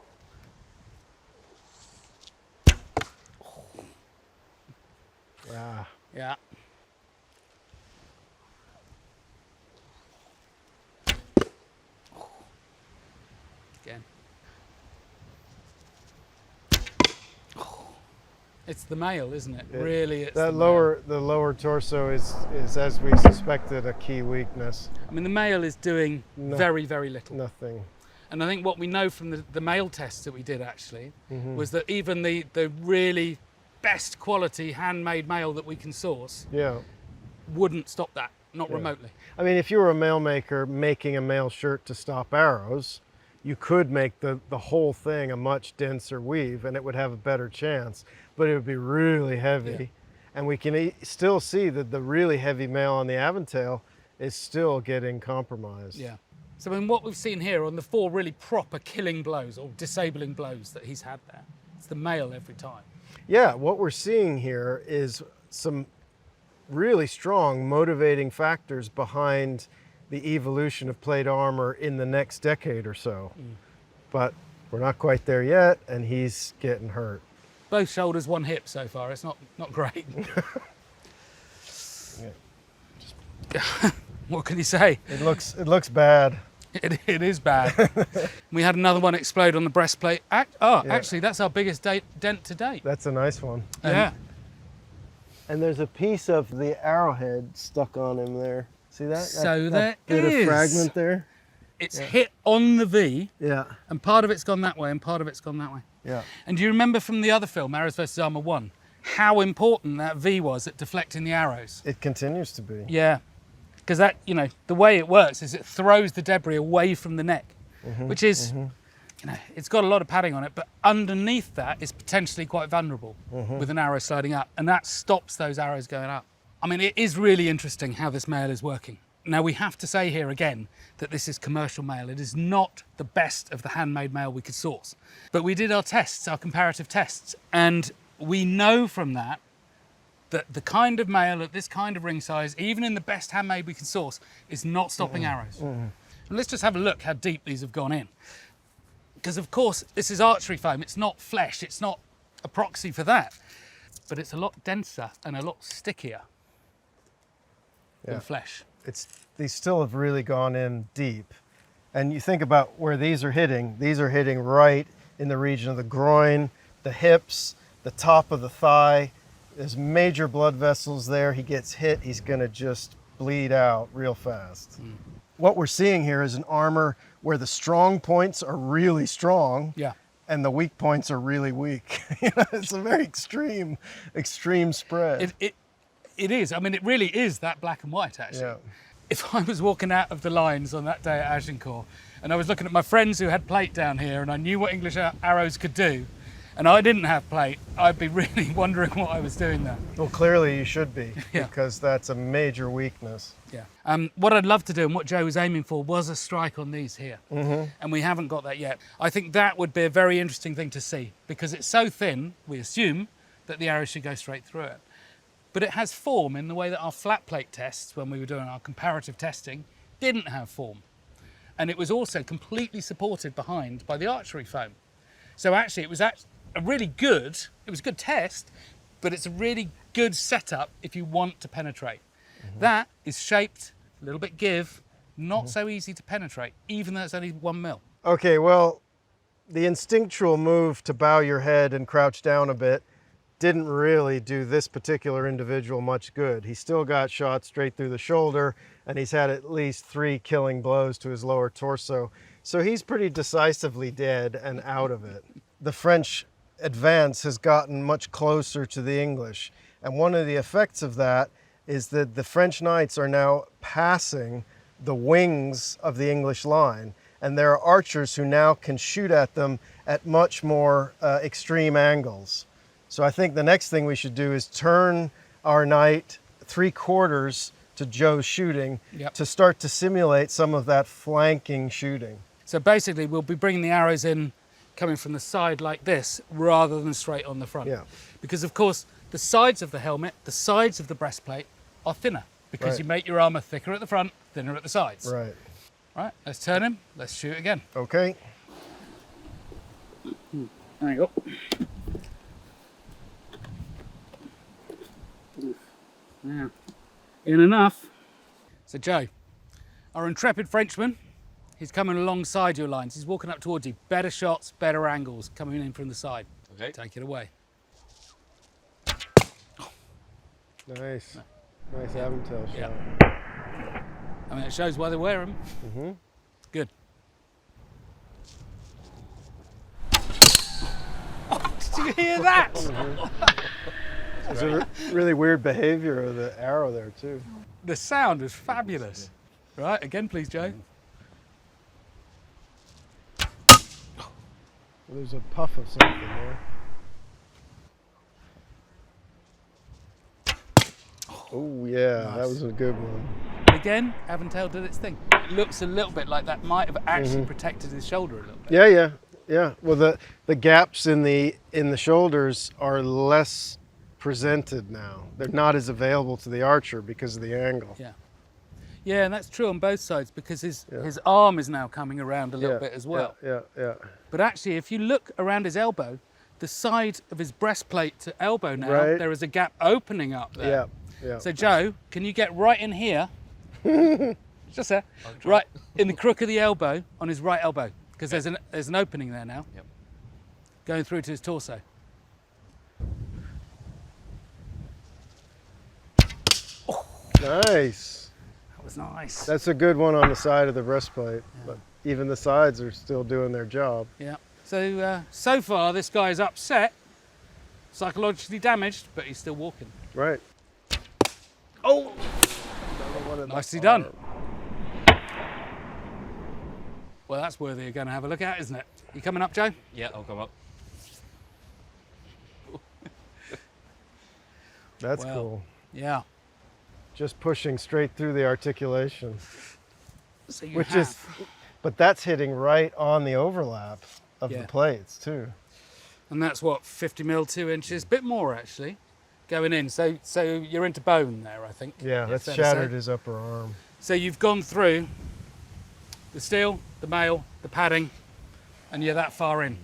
Ah. Yeah. Again. It's the male, isn't it? It- Really, it's That the male. the lower torso is, as we suspected, a key weakness. I mean, the male is doing No. very, very little. Nothing. And I think what we know from the male tests that we did actually Mm-hmm. was that even the really best quality handmade male that we can source Yeah. wouldn't stop that, not Yeah. remotely. I mean, if you were a male maker making a male shirt to stop arrows, you could make the whole thing a much denser weave and it would have a better chance, but it would be really heavy. Yeah. And we can still see that the really heavy male on the Aventail is still getting compromised. Yeah. So in what we've seen here on the 4 really proper killing blows or disabling blows that he's had there, it's the male every time. Yeah, what we're seeing here is some really strong motivating factors behind the evolution of plate armor in the next decade or so. But we're not quite there yet, and he's getting hurt. Both shoulders, 1 hip so far. It's not great. What can you say? It looks bad. It is bad. We had another one explode on the breastplate. Actually, that's our biggest dent to date. That's a nice one. Yeah. And there's a piece of the arrowhead stuck on him there. See that? So that there bit is. of fragment there? It's hit on the V, Yeah, and part of it's gone that way, and part of it's gone that way. yeah. And do you remember from the other film, Arrows vs. Armour 1, how important that V was at deflecting the arrows? It continues to be. Yeah. Because that, the way it works is it throws the debris away from the neck, which is, it's got a lot of padding on it, but underneath that is potentially quite vulnerable with an arrow sliding up, and that stops those arrows going up. I mean, it is really interesting how this mail is working. Now, we have to say here again that this is commercial mail. It is not the best of the handmade mail we could source. But we did our tests, our comparative tests, and we know from that the kind of mail at this kind of ring size, even in the best handmade we can source, is not stopping arrows. And let's just have a look how deep these have gone in. Because of course, this is archery foam, it's not flesh, it's not a proxy for that, but it's a lot denser and a lot stickier than flesh. These still have really gone in deep. And you think about where these are hitting right in the region of the groin, the hips, the top of the thigh. There's major blood vessels there. He gets hit, he's gonna just bleed out real fast. What we're seeing here is an armor where the strong points are really strong Yeah. and the weak points are really weak. It's a very extreme spread. It is. I mean, it really is that black and white, actually. Yeah. If I was walking out of the lines on that day at Agincourt and I was looking at my friends who had plate down here and I knew what English arrows could do, and I didn't have plate, I'd be really wondering what I was doing there. Well, clearly you should be, Yeah. because that's a major weakness. Yeah. What I'd love to do and what Joe was aiming for was a strike on these here. And we haven't got that yet. I think that would be a very interesting thing to see because it's so thin, we assume, that the arrow should go straight through it. But it has form in the way that our flat plate tests, when we were doing our comparative testing, didn't have form. And it was also completely supported behind by the archery foam. So actually it was a good test, but it's a really good setup if you want to penetrate. That is shaped, a little bit give, not so easy to penetrate, even though it's only 1 mil. Okay, well, the instinctual move to bow your head and crouch down a bit didn't really do this particular individual much good. He still got shot straight through the shoulder, and he's had at least 3 killing blows to his lower torso. So he's pretty decisively dead and out of it. The French advance has gotten much closer to the English, and one of the effects of that is that the French knights are now passing the wings of the English line, and there are archers who now can shoot at them at much more extreme angles. So I think the next thing we should do is turn our knight 3/4 to Joe's shooting to start to simulate some of that flanking shooting. So basically we'll be bringing the arrows in coming from the side like this rather than straight on the front. Yeah. Because of course the sides of the helmet, the sides of the breastplate are thinner because Right. you make your armour thicker at the front, thinner at the sides. Right. Right, let's turn him, let's shoot again. Okay. There you go. Yeah. In enough. So Joe, our intrepid Frenchman, he's coming alongside your lines. He's walking up towards you. Better shots, better angles coming in from the side. Okay. Take it away. Nice. Nice Aventail shot. Yeah. I mean, it shows why they wear them. Mm-hmm. Good. Did you hear that? It's a really weird behavior of the arrow there too. The sound was fabulous. Right, again, please, Joe. Well, there's a puff of something there. Oh yeah, that Nice. was a good one. Again, Aventail did its thing. It looks a little bit like that might have actually protected his shoulder a little bit. Yeah. Well, the gaps in the shoulders are less presented now. They're not as available to the archer because of the angle. Yeah. Yeah, and that's true on both sides because his arm is now coming around a little bit as well. Yeah. But actually, if you look around his elbow, the side of his breastplate to elbow now, Right. there is a gap opening up there. Yeah. So Joe, can you get right in here? Just there. Right in the crook of the elbow on his right elbow, because there's an opening there now. Yep. Going through to his torso. Nice. That was nice. That's a good one on the side of the breastplate. But even the sides are still doing their job. Yeah. So so far, this guy's upset, psychologically damaged, but he's still walking. Right. Oh! Nicely done. Well, that's worthy of going to have a look at, isn't it? You coming up, Joe? Yeah, I'll come up. That's Well. cool. Yeah. Just pushing straight through the articulation. So you Which have. is, but that's hitting right on the overlap of Yeah. the plates too. And that's what, 50 mil, 2 inches, bit more actually, going in. So you're into bone there, I think. Yeah, that's fair to shattered say. his upper arm. So you've gone through the steel, the mail, the padding, and you're that far in.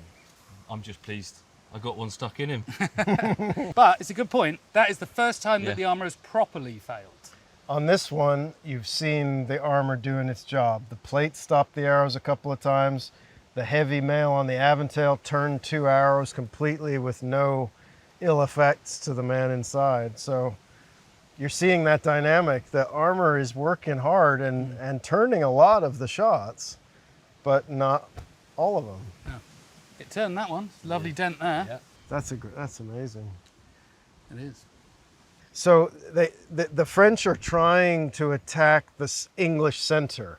I'm just pleased I got one stuck in him. But it's a good point. That is the first time Yeah. that the armour has properly failed. On this one, you've seen the armor doing its job. The plate stopped the arrows a couple of times. The heavy mail on the Aventail turned 2 arrows completely with no ill effects to the man inside. So you're seeing that dynamic. The armor is working hard and turning a lot of the shots, but not all of them. It turned that one. Lovely dent there. Yeah. That's amazing. It is. So the French are trying to attack this English center.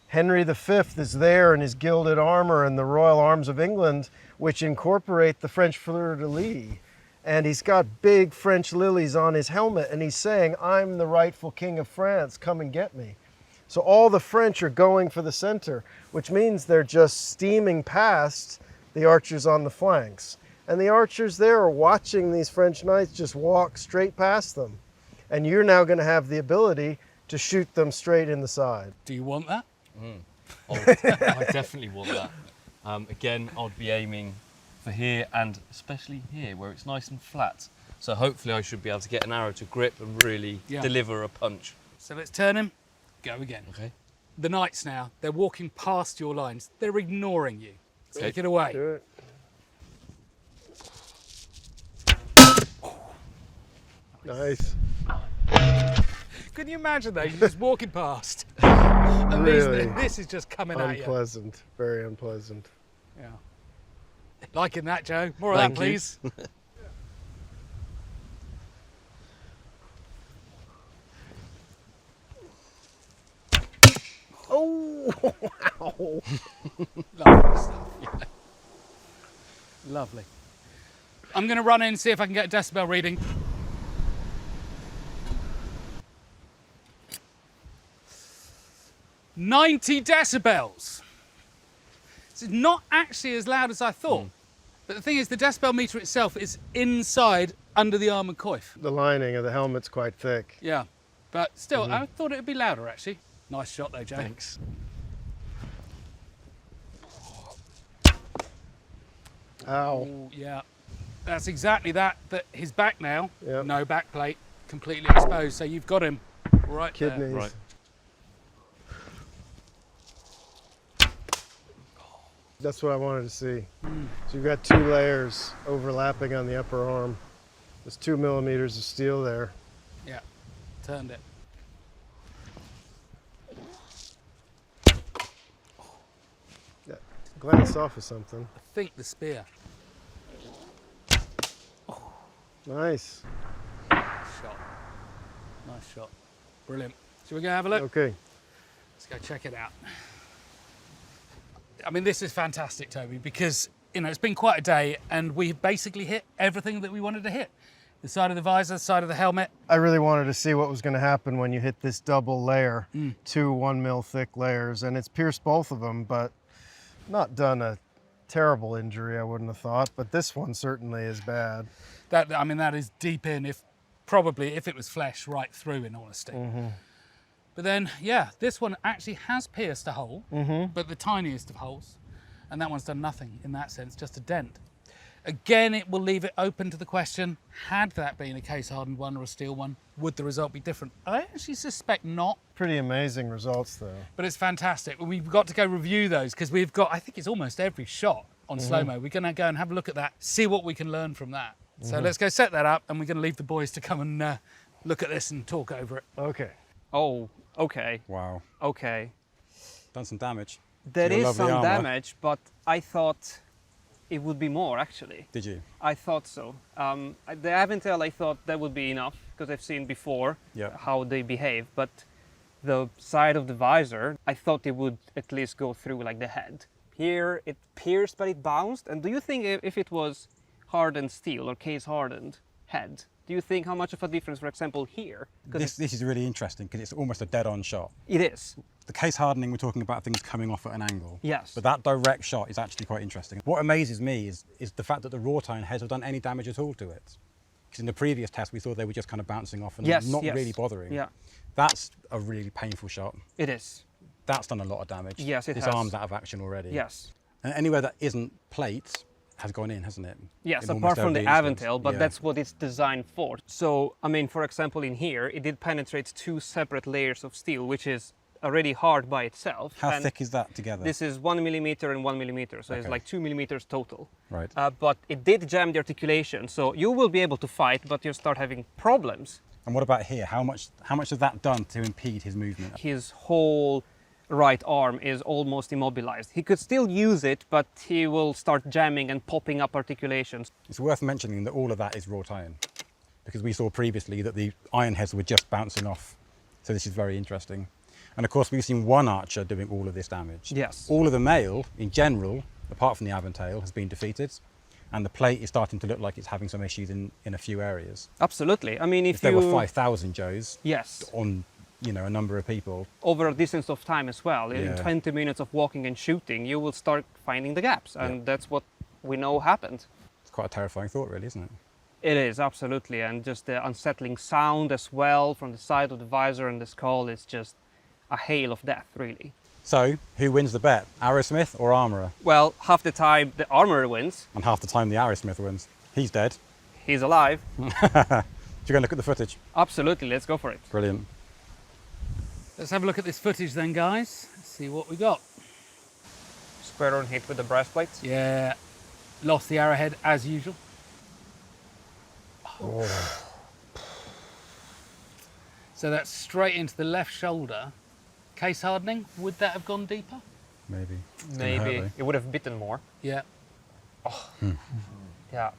Henry V is there in his gilded armor and the Royal Arms of England, which incorporate the French fleur-de-lis. And he's got big French lilies on his helmet, and he's saying, "I'm the rightful king of France, come and get me." So all the French are going for the center, which means they're just steaming past the archers on the flanks. And the archers there are watching these French knights just walk straight past them. And you're now going to have the ability to shoot them straight in the side. Do you want that? I definitely want that. Again, I'd be aiming for here and especially here where it's nice and flat. So hopefully I should be able to get an arrow to grip and really deliver a punch. So let's turn him. Go again. Okay. The knights now, they're walking past your lines. They're ignoring you. Okay. Take it away. Do it. Nice. Can you imagine though? You're just walking past. And Really? this is just coming at you. Unpleasant. Very unpleasant. Yeah. Liking that, Joe. More of that, Thank you. please. Oh, wow. Lovely stuff. Yeah. Lovely. I'm going to run in and see if I can get a decibel reading. "90 decibels. It's not actually as loud as I thought. But the thing is, the decibel meter itself is inside under the armoured coif. The lining of the helmet's quite thick. Yeah. But still, I thought it would be louder actually. Nice shot though, Joe. Thanks. Ow. Oh, yeah. That's exactly that. That his back now, Yep. no back plate, completely exposed. So you've got him right Kidneys. there. Right. That's what I wanted to see. So you've got 2 layers overlapping on the upper arm. There's 2 millimeters of steel there. Yeah, turned it. Yeah. Glance off of something. I think the spear. Nice. Shot. Nice shot. Brilliant. Shall we go have a look? Okay. Let's go check it out. I mean, this is fantastic, Toby, because, you know, it's been quite a day and we've basically hit everything that we wanted to hit. The side of the visor, the side of the helmet. I really wanted to see what was going to happen when you hit this double layer, 2 1 mil thick layers, and it's pierced both of them, but not done a terrible injury, I wouldn't have thought, but this one certainly is bad. That, I mean, that is deep in, probably if it was flesh, right through, in honesty. But then, yeah, this one actually has pierced a hole, but the tiniest of holes, and that one's done nothing in that sense, just a dent. Again, it will leave it open to the question, had that been a case-hardened one or a steel one, would the result be different? I actually suspect not. Pretty amazing results, though. But it's fantastic. We've got to go review those because we've got, I think it's almost every shot on slow-mo. We're going to go and have a look at that, see what we can learn from that. So let's go set that up, and we're going to leave the boys to come and look at this and talk over it. Okay. Oh, okay, Wow. okay. Done some damage. There Your is lovely some armour. damage, but I thought it would be more, actually. Did you? I thought so. The Aventail, I thought that would be enough, because I've seen before Yeah. how they behave, but the side of the visor, I thought it would at least go through like the head. Here, it pierced, but it bounced. And do you think if it was hardened steel or case hardened head, do you think how much of a difference, for example, here? This is really interesting because it's almost a dead-on shot. It is. The case hardening, we're talking about things coming off at an angle. Yes. But that direct shot is actually quite interesting. What amazes me is the fact that the wrought iron heads have done any damage at all to it. Because in the previous test, we thought they were just kind of bouncing off and not really bothering. Yeah. That's a really painful shot. It is. That's done a lot of damage. Yes, it this has. arm's out of action already. Yes. And anywhere that isn't plate has gone in, hasn't it? Yes, In apart almost from the every instance. Aventail, but Yeah. that's what it's designed for. So, I mean, for example, in here, it did penetrate 2 separate layers of steel, which is already hard by itself. How And thick is that together? This is 1 millimeter and 1 millimeter, so it's Okay. like 2 millimeters total. Right. But it did jam the articulation, so you will be able to fight, but you'll start having problems. And what about here? How much has that done to impede his movement? His whole right arm is almost immobilized. He could still use it, but he will start jamming and popping up articulations. It's worth mentioning that all of that is wrought iron, because we saw previously that the iron heads were just bouncing off. So this is very interesting. And of course, we've seen one archer doing all of this damage. Yes. All of the mail, in general, apart from the Aventail, has been defeated. And the plate is starting to look like it's having some issues in a few areas. Absolutely. I mean, If there were 5,000 Joes Yes. on, a number of people, Over a distance of time as well, in Yeah. 20 minutes of walking and shooting, you will start finding the gaps. And that's what we know happened. it's quite a terrifying thought, really, isn't it? It is, absolutely. And just the unsettling sound as well from the side of the visor and the skull is just a hail of death, really. So, who wins the bet? Arrowsmith or Armourer? Well, half the time the armorer wins. And half the time the Arrowsmith wins. He's dead. He's alive. Do you go and look at the footage? Absolutely, let's go for it. Brilliant. Let's have a look at this footage then, guys. Let's see what we got. Square on hit with the breastplate. Yeah, lost the arrowhead as usual. So that's straight into the left shoulder. Case hardening, would that have gone deeper? Maybe. It's gonna Maybe. hurt, It would have bitten more. Yeah. Yeah.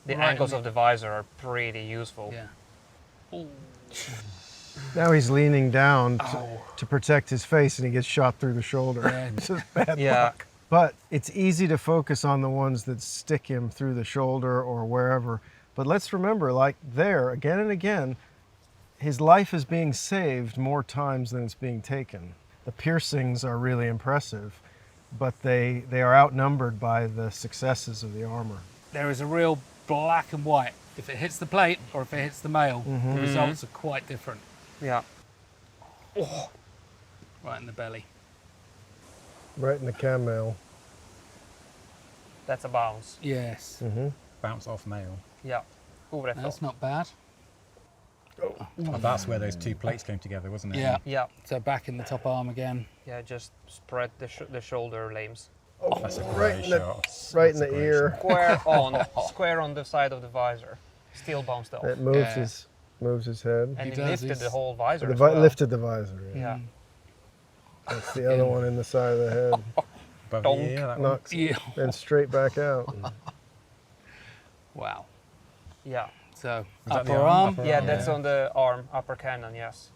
The Right angles on of the visor are pretty useful. Yeah. Now he's leaning down to protect his face, and he gets shot through the shoulder. Yeah. It's just bad Yeah. luck. But it's easy to focus on the ones that stick him through the shoulder or wherever. But let's remember, like there, again and again, his life is being saved more times than it's being taken. The piercings are really impressive, but they are outnumbered by the successes of the armor. There is a real black and white. If it hits the plate or if it hits the mail, the results are quite different. Yeah. Right in the belly. Right in the cam-mail. That's a bounce. Yes. Bounce off mail. Yeah. Who would have That's thought? not bad. Oh, that's where those two plates came together, wasn't it? Yeah. Yeah. So back in the top arm again. Yeah, just spread the shoulder lames. That's a Right great in the, shot. right in That's a the great ear. Square on the side of the visor. Still bounced off. It moves Yeah. his moves his head. And He he does, lifted he's- the whole visor The as well. lifted the visor. Yeah. Yeah. That's the other one in the side of the head. Above Donk. the ear, that one. Knocks Yeah. then straight back out. Wow. Yeah. So Was that the upper arm? arm. Upper Yeah, arm, that's on the arm, upper cannon, yes.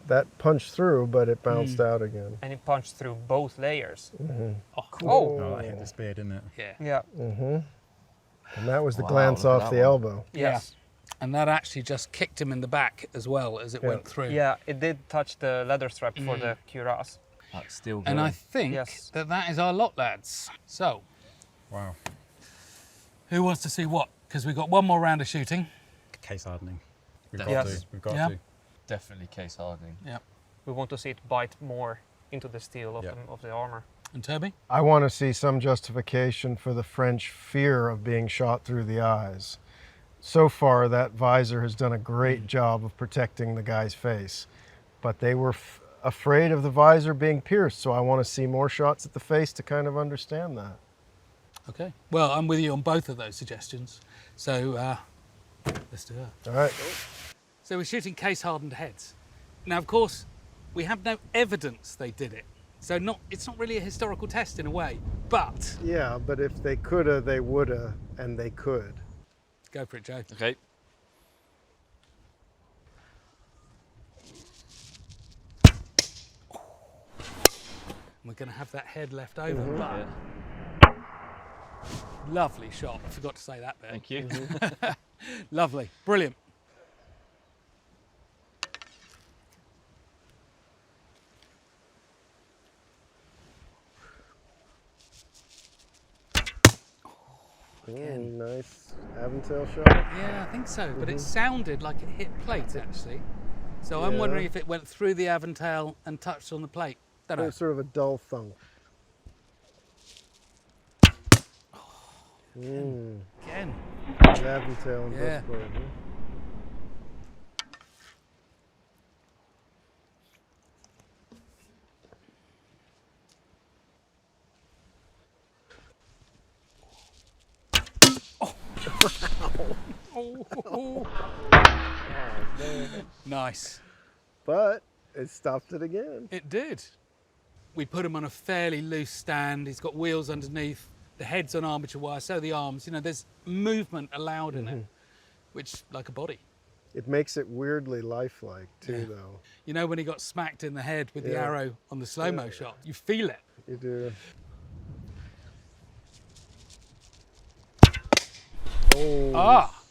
That punched through, but it bounced out again. And he punched through both layers. Oh, Oh! Oh, that hit the spear, didn't it? yeah. Yeah. And that was the Wow, glance look at off that the one. elbow. Yes. And that actually just kicked him in the back as well as it Yeah. went through. Yeah, it did touch the leather strap for the cuirass. That's still And going. I think Yes. that is our lot, lads. So, Wow. who wants to see what? Because we've got one more round of shooting. Case hardening. We've got Yes. to. We've got Yeah. to. Definitely case hardening. Yeah. We want to see it bite more into the steel of, Yeah. of the armor. And Toby? I want to see some justification for the French fear of being shot through the eyes. So far, that visor has done a great job of protecting the guy's face, but they were afraid of the visor being pierced, so I want to see more shots at the face to kind of understand that. Okay. Well, I'm with you on both of those suggestions. So, let's do it. All right. So we're shooting case-hardened heads. Now, of course, we have no evidence they did it. So it's not really a historical test in a way, but Yeah, but if they coulda, they woulda, and they could. go for it, Joe. Okay. We're going to have that head left over, Yeah. but lovely shot. I forgot to say that there. Thank you. Lovely, brilliant. Nice Aventail shot. Yeah, I think so, but it sounded like it hit plate actually. So I'm Yeah. wondering if it went through the Aventail and touched on the plate. Don't It know. was sort of a dull thunk. Again. Aventail and Yeah. breastplate, huh? Oh. Nice. But it stopped it again. It did. We put him on a fairly loose stand. He's got wheels underneath. The head's on armature wire, so the arms. You know, there's movement allowed in it, which, like a body. It makes it weirdly lifelike too, Yeah. though. You know when he got smacked in the head with the Yeah. arrow on the slow-mo shot? You feel it. You do. Oh, Ah,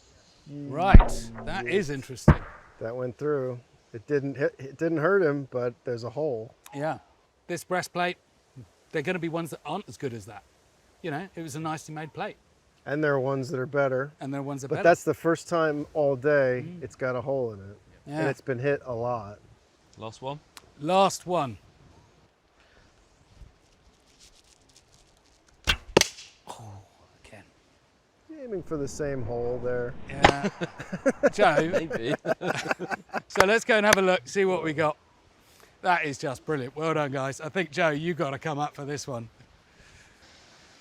right. That is interesting. that went through. It didn't hit. It didn't hurt him, but there's a hole. Yeah. This breastplate, they're going to be ones that aren't as good as that. You know, it was a nicely made plate, And there are ones that are better. and there are ones that are But better. that's the first time all day it's got a hole in it. Yeah. And it's been hit a lot. Last one. Last one. Oh, again. Aiming for the same hole there. Yeah. Joe, Maybe. so let's go and have a look, see what we got. That is just brilliant. Well done, guys. I think, Joe, you've got to come up for this one.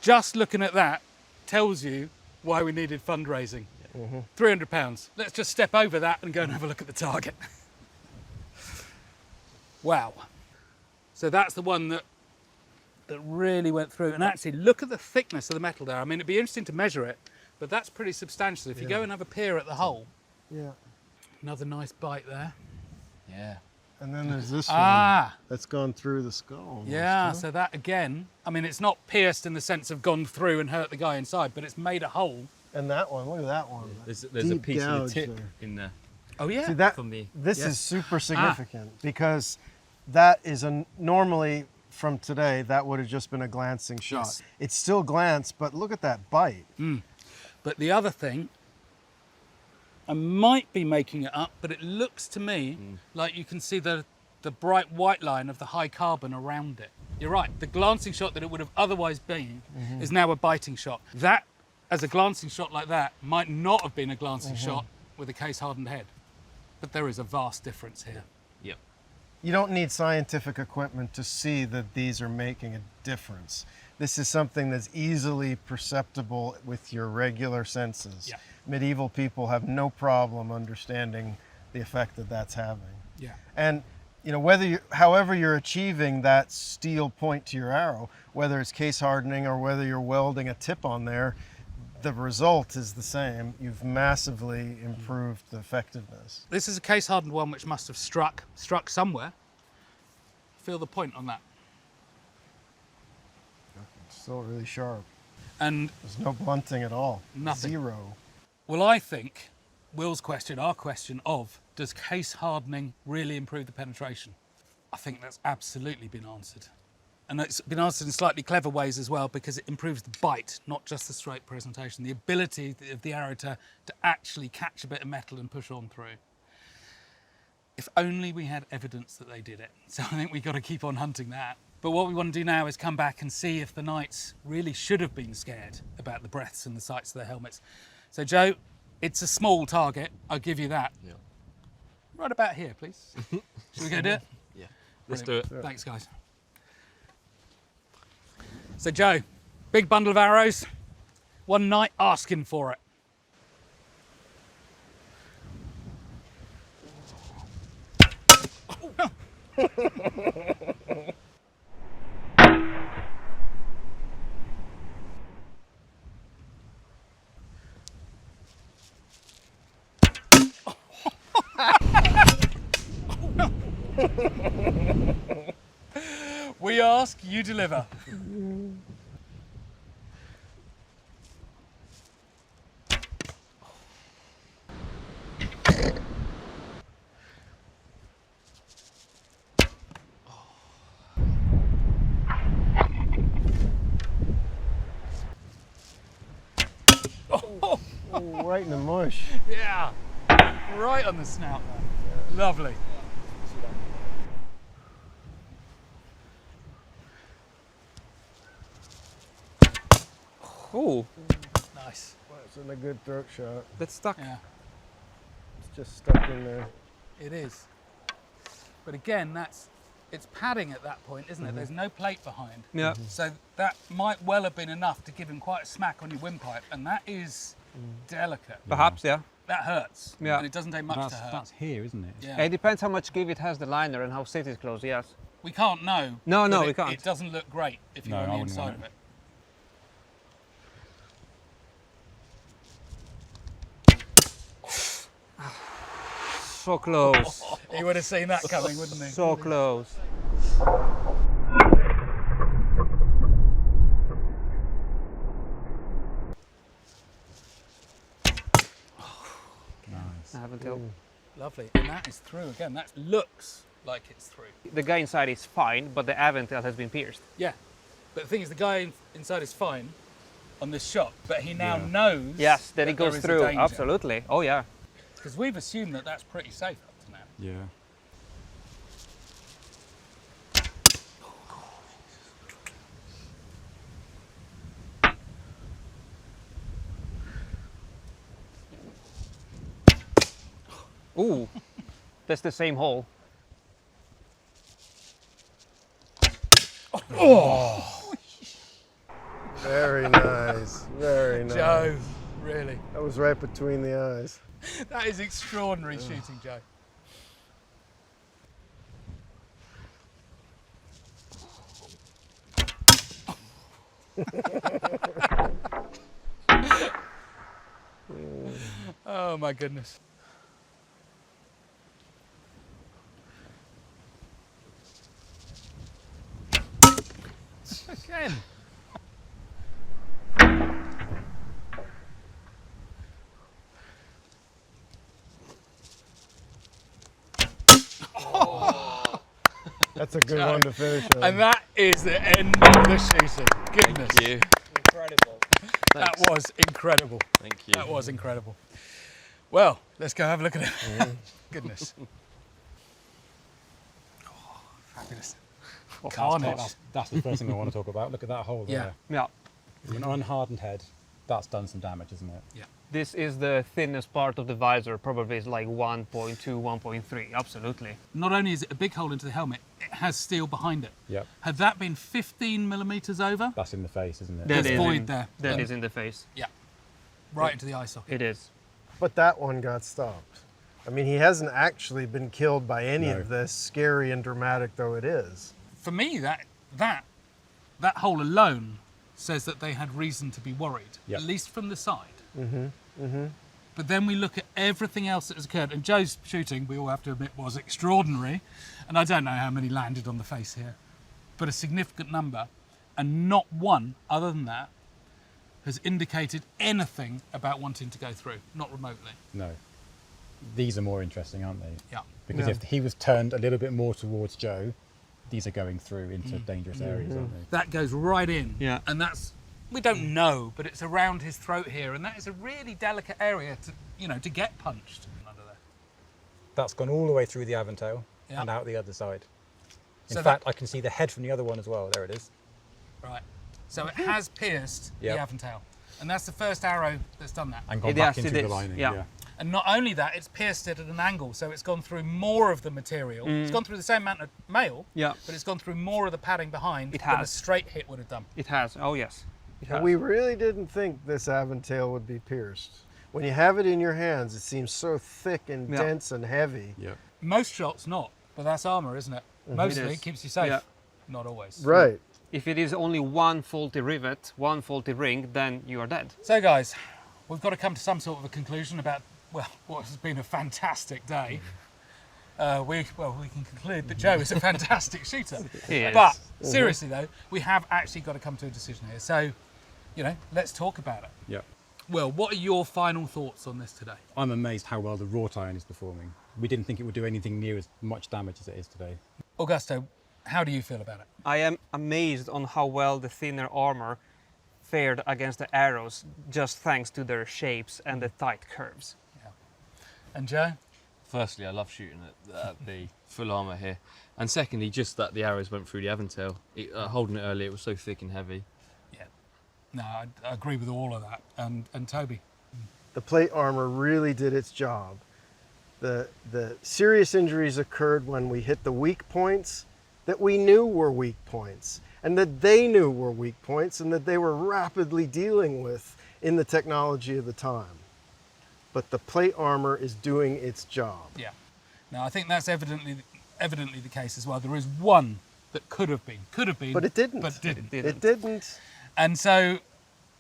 Just looking at that tells you why we needed fundraising. £300. Let's just step over that and go and have a look at the target. Wow. So that's the one that really went through. And actually, look at the thickness of the metal there. I mean, it'd be interesting to measure it, but that's pretty substantial. If you go and have a peer at the hole, Yeah. another nice bite there. Yeah. And then there's this one Ah, that's gone through the skull. almost, yeah. huh? So that again, I mean, it's not pierced in the sense of gone through and hurt the guy inside, but it's made a hole. And that one, look at that one. There's a Deep piece of the gouge tip there. in there Oh yeah. See that? from the. This Yes. is super significant because that is normally from today that would have just been a glancing shot. Yes. It's still glance, but look at that bite. But the other thing, I might be making it up, but it looks to me like you can see the bright white line of the high carbon around it. You're right. The glancing shot that it would have otherwise been is now a biting shot. That, as a glancing shot like that, might not have been a glancing shot with a case-hardened head. But there is a vast difference here. Yep. You don't need scientific equipment to see that these are making a difference. This is something that's easily perceptible with your regular senses. Yeah. Medieval people have no problem understanding the effect that that's having. Yeah. And whether however you're achieving that steel point to your arrow, whether it's case hardening or whether you're welding a tip on there, the result is the same. You've massively improved the effectiveness. This is a case hardened one which must have struck somewhere. Feel the point on that. It's still really sharp. And There's no blunting at all. Nothing. Zero. well, I think Will's question, our question of, does case hardening really improve the penetration? I think that's absolutely been answered. And it's been answered in slightly clever ways as well, because it improves the bite, not just the straight presentation, the ability of the arrow to actually catch a bit of metal and push on through. If only we had evidence that they did it. So I think we've got to keep on hunting that. But what we want to do now is come back and see if the knights really should have been scared about the breaths and the sights of their helmets. So Joe, it's a small target, I'll give you that. Yeah. Right about here, please. Should we go do it? Yeah. Let's do it. Thanks, guys. So Joe, big bundle of arrows, one knight asking for it. We ask, you deliver. Oh, right in the mush. Yeah, right on the snout there. Lovely. Ooh, Nice. That's in a good throat shot. that's stuck. Yeah, It's just stuck in there. it is. But again, it's padding at that point, isn't it? There's no plate behind. Yeah. So that might well have been enough to give him quite a smack on your windpipe, and that is delicate. Perhaps, yeah. That hurts. Yeah. And it doesn't take much to hurt. That's here, isn't it? Yeah. It depends how much give it has the liner and how stiff it's closed, yes. We can't know. No, but we can't. It doesn't look great if you're No, on I the wouldn't inside want of it. it. So close. He would have seen that coming, wouldn't he? So close. Nice. I haven't told. Lovely. And that is through again. That looks like it's through. The guy inside is fine, but the Aventel has been pierced. Yeah. But the thing is, the guy inside is fine on this shot, but he now Yeah. knows Yes, that that it goes there is a through. danger. Absolutely. Oh, yeah. Because we've assumed that that's pretty safe up to now. Yeah. Ooh, that's the same hole. Very nice. Very nice. Joe, really. That was right between the eyes. That is extraordinary shooting, Joe. Oh my goodness. Again. That's a good one to finish on. And that is the end of the shooting. Goodness. Thank you. Incredible. That was incredible. Thank you. That was incredible. Well, let's go have a look at it. Goodness. Oh, fabulous. Carnage. That's the first thing I want to talk about. Look at that hole Yeah. there. Yeah. With an unhardened head, That's done some damage, isn't it? Yeah. This is the thinnest part of the visor, probably is like 1.2, 1.3, absolutely. Not only is it a big hole into the helmet, it has steel behind it. Yep. Had that been 15 millimeters over, That's in the face, isn't it? There's That is void in- there. That Yeah. is in the face. yeah, right into the eye socket. It is. But that one got stopped. I mean, he hasn't actually been killed by any No. of this, scary and dramatic though it is. For me, that hole alone says that they had reason to be worried, Yep. at least from the side. But then we look at everything else that has occurred, and Joe's shooting, we all have to admit, was extraordinary. And I don't know how many landed on the face here, but a significant number, and not one, other than that, has indicated anything about wanting to go through, not remotely. No. These are more interesting, aren't they? Yeah. Because Yeah. if he was turned a little bit more towards Joe, these are going through into dangerous areas, aren't they? That goes right in. Yeah. And that's, we don't know, but it's around his throat here, and that is a really delicate area to get punched under there. That's gone all the way through the Aventail Yeah. and out the other side. In So fact, I can see the head from the other one as well. There it is. Right. So it has pierced Yep. the Aventail. And that's the first arrow that's done that. And gone It back has, into it the is, lining. yeah. And not only that, it's pierced it at an angle, so it's gone through more of the material. It's gone through the same amount of mail, Yeah. but it's gone through more of the padding behind It than a has. straight hit would have done. It has. Oh, yes. It has. We really didn't think this Aventail would be pierced. When you have it in your hands, it seems so thick and Yeah. dense and heavy. Yeah. Most shots not, but that's armour, isn't it? Mostly It it is. keeps you safe. Yeah. Not always. Right. If it is only one faulty rivet, one faulty ring, then you are dead. So guys, we've got to come to some sort of a conclusion about, well, what has been a fantastic day. We can conclude that Joe is a fantastic shooter. He is. But seriously though, we have actually got to come to a decision here. So, let's talk about it. Yeah. Well, what are your final thoughts on this today? I'm amazed how well the wrought iron is performing. We didn't think it would do anything near as much damage as it is today. Augusto, how do you feel about it? I am amazed on how well the thinner armor fared against the arrows, just thanks to their shapes and the tight curves. And Joe? Firstly, I love shooting at the full armour here. And secondly, just that the arrows went through the Aventail. Holding it earlier, it was so thick and heavy. Yeah. No, I agree with all of that. And Toby? The plate armor really did its job. The serious injuries occurred when we hit the weak points that we knew were weak points, and that they knew were weak points, and that they were rapidly dealing with in the technology of the time. But the plate armor is doing its job. Yeah. Now, I think that's evidently the case as well. There is one that could have been, But it didn't. but didn't. It didn't. And so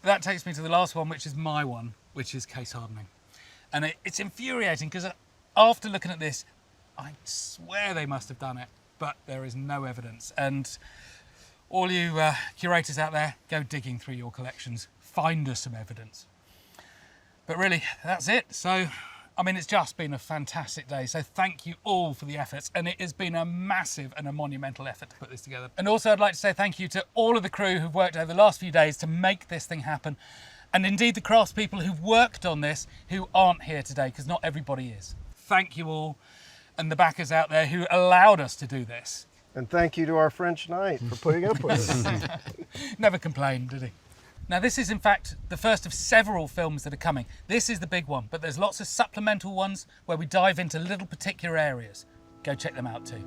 that takes me to the last one, which is my one, which is case hardening. And it's infuriating because after looking at this, I swear they must have done it, but there is no evidence. And all you curators out there, go digging through your collections, find us some evidence. But really, that's it. So, I mean, it's just been a fantastic day. So thank you all for the efforts. And it has been a massive and a monumental effort to put this together. And also I'd like to say thank you to all of the crew who've worked over the last few days to make this thing happen. And indeed the craftspeople who've worked on this who aren't here today, because not everybody is. Thank you all. And the backers out there who allowed us to do this. And thank you to our French knight for putting up with us. Never complained, did he? Now this is in fact the first of several films that are coming. This is the big one, but there's lots of supplemental ones where we dive into little particular areas. Go check them out too.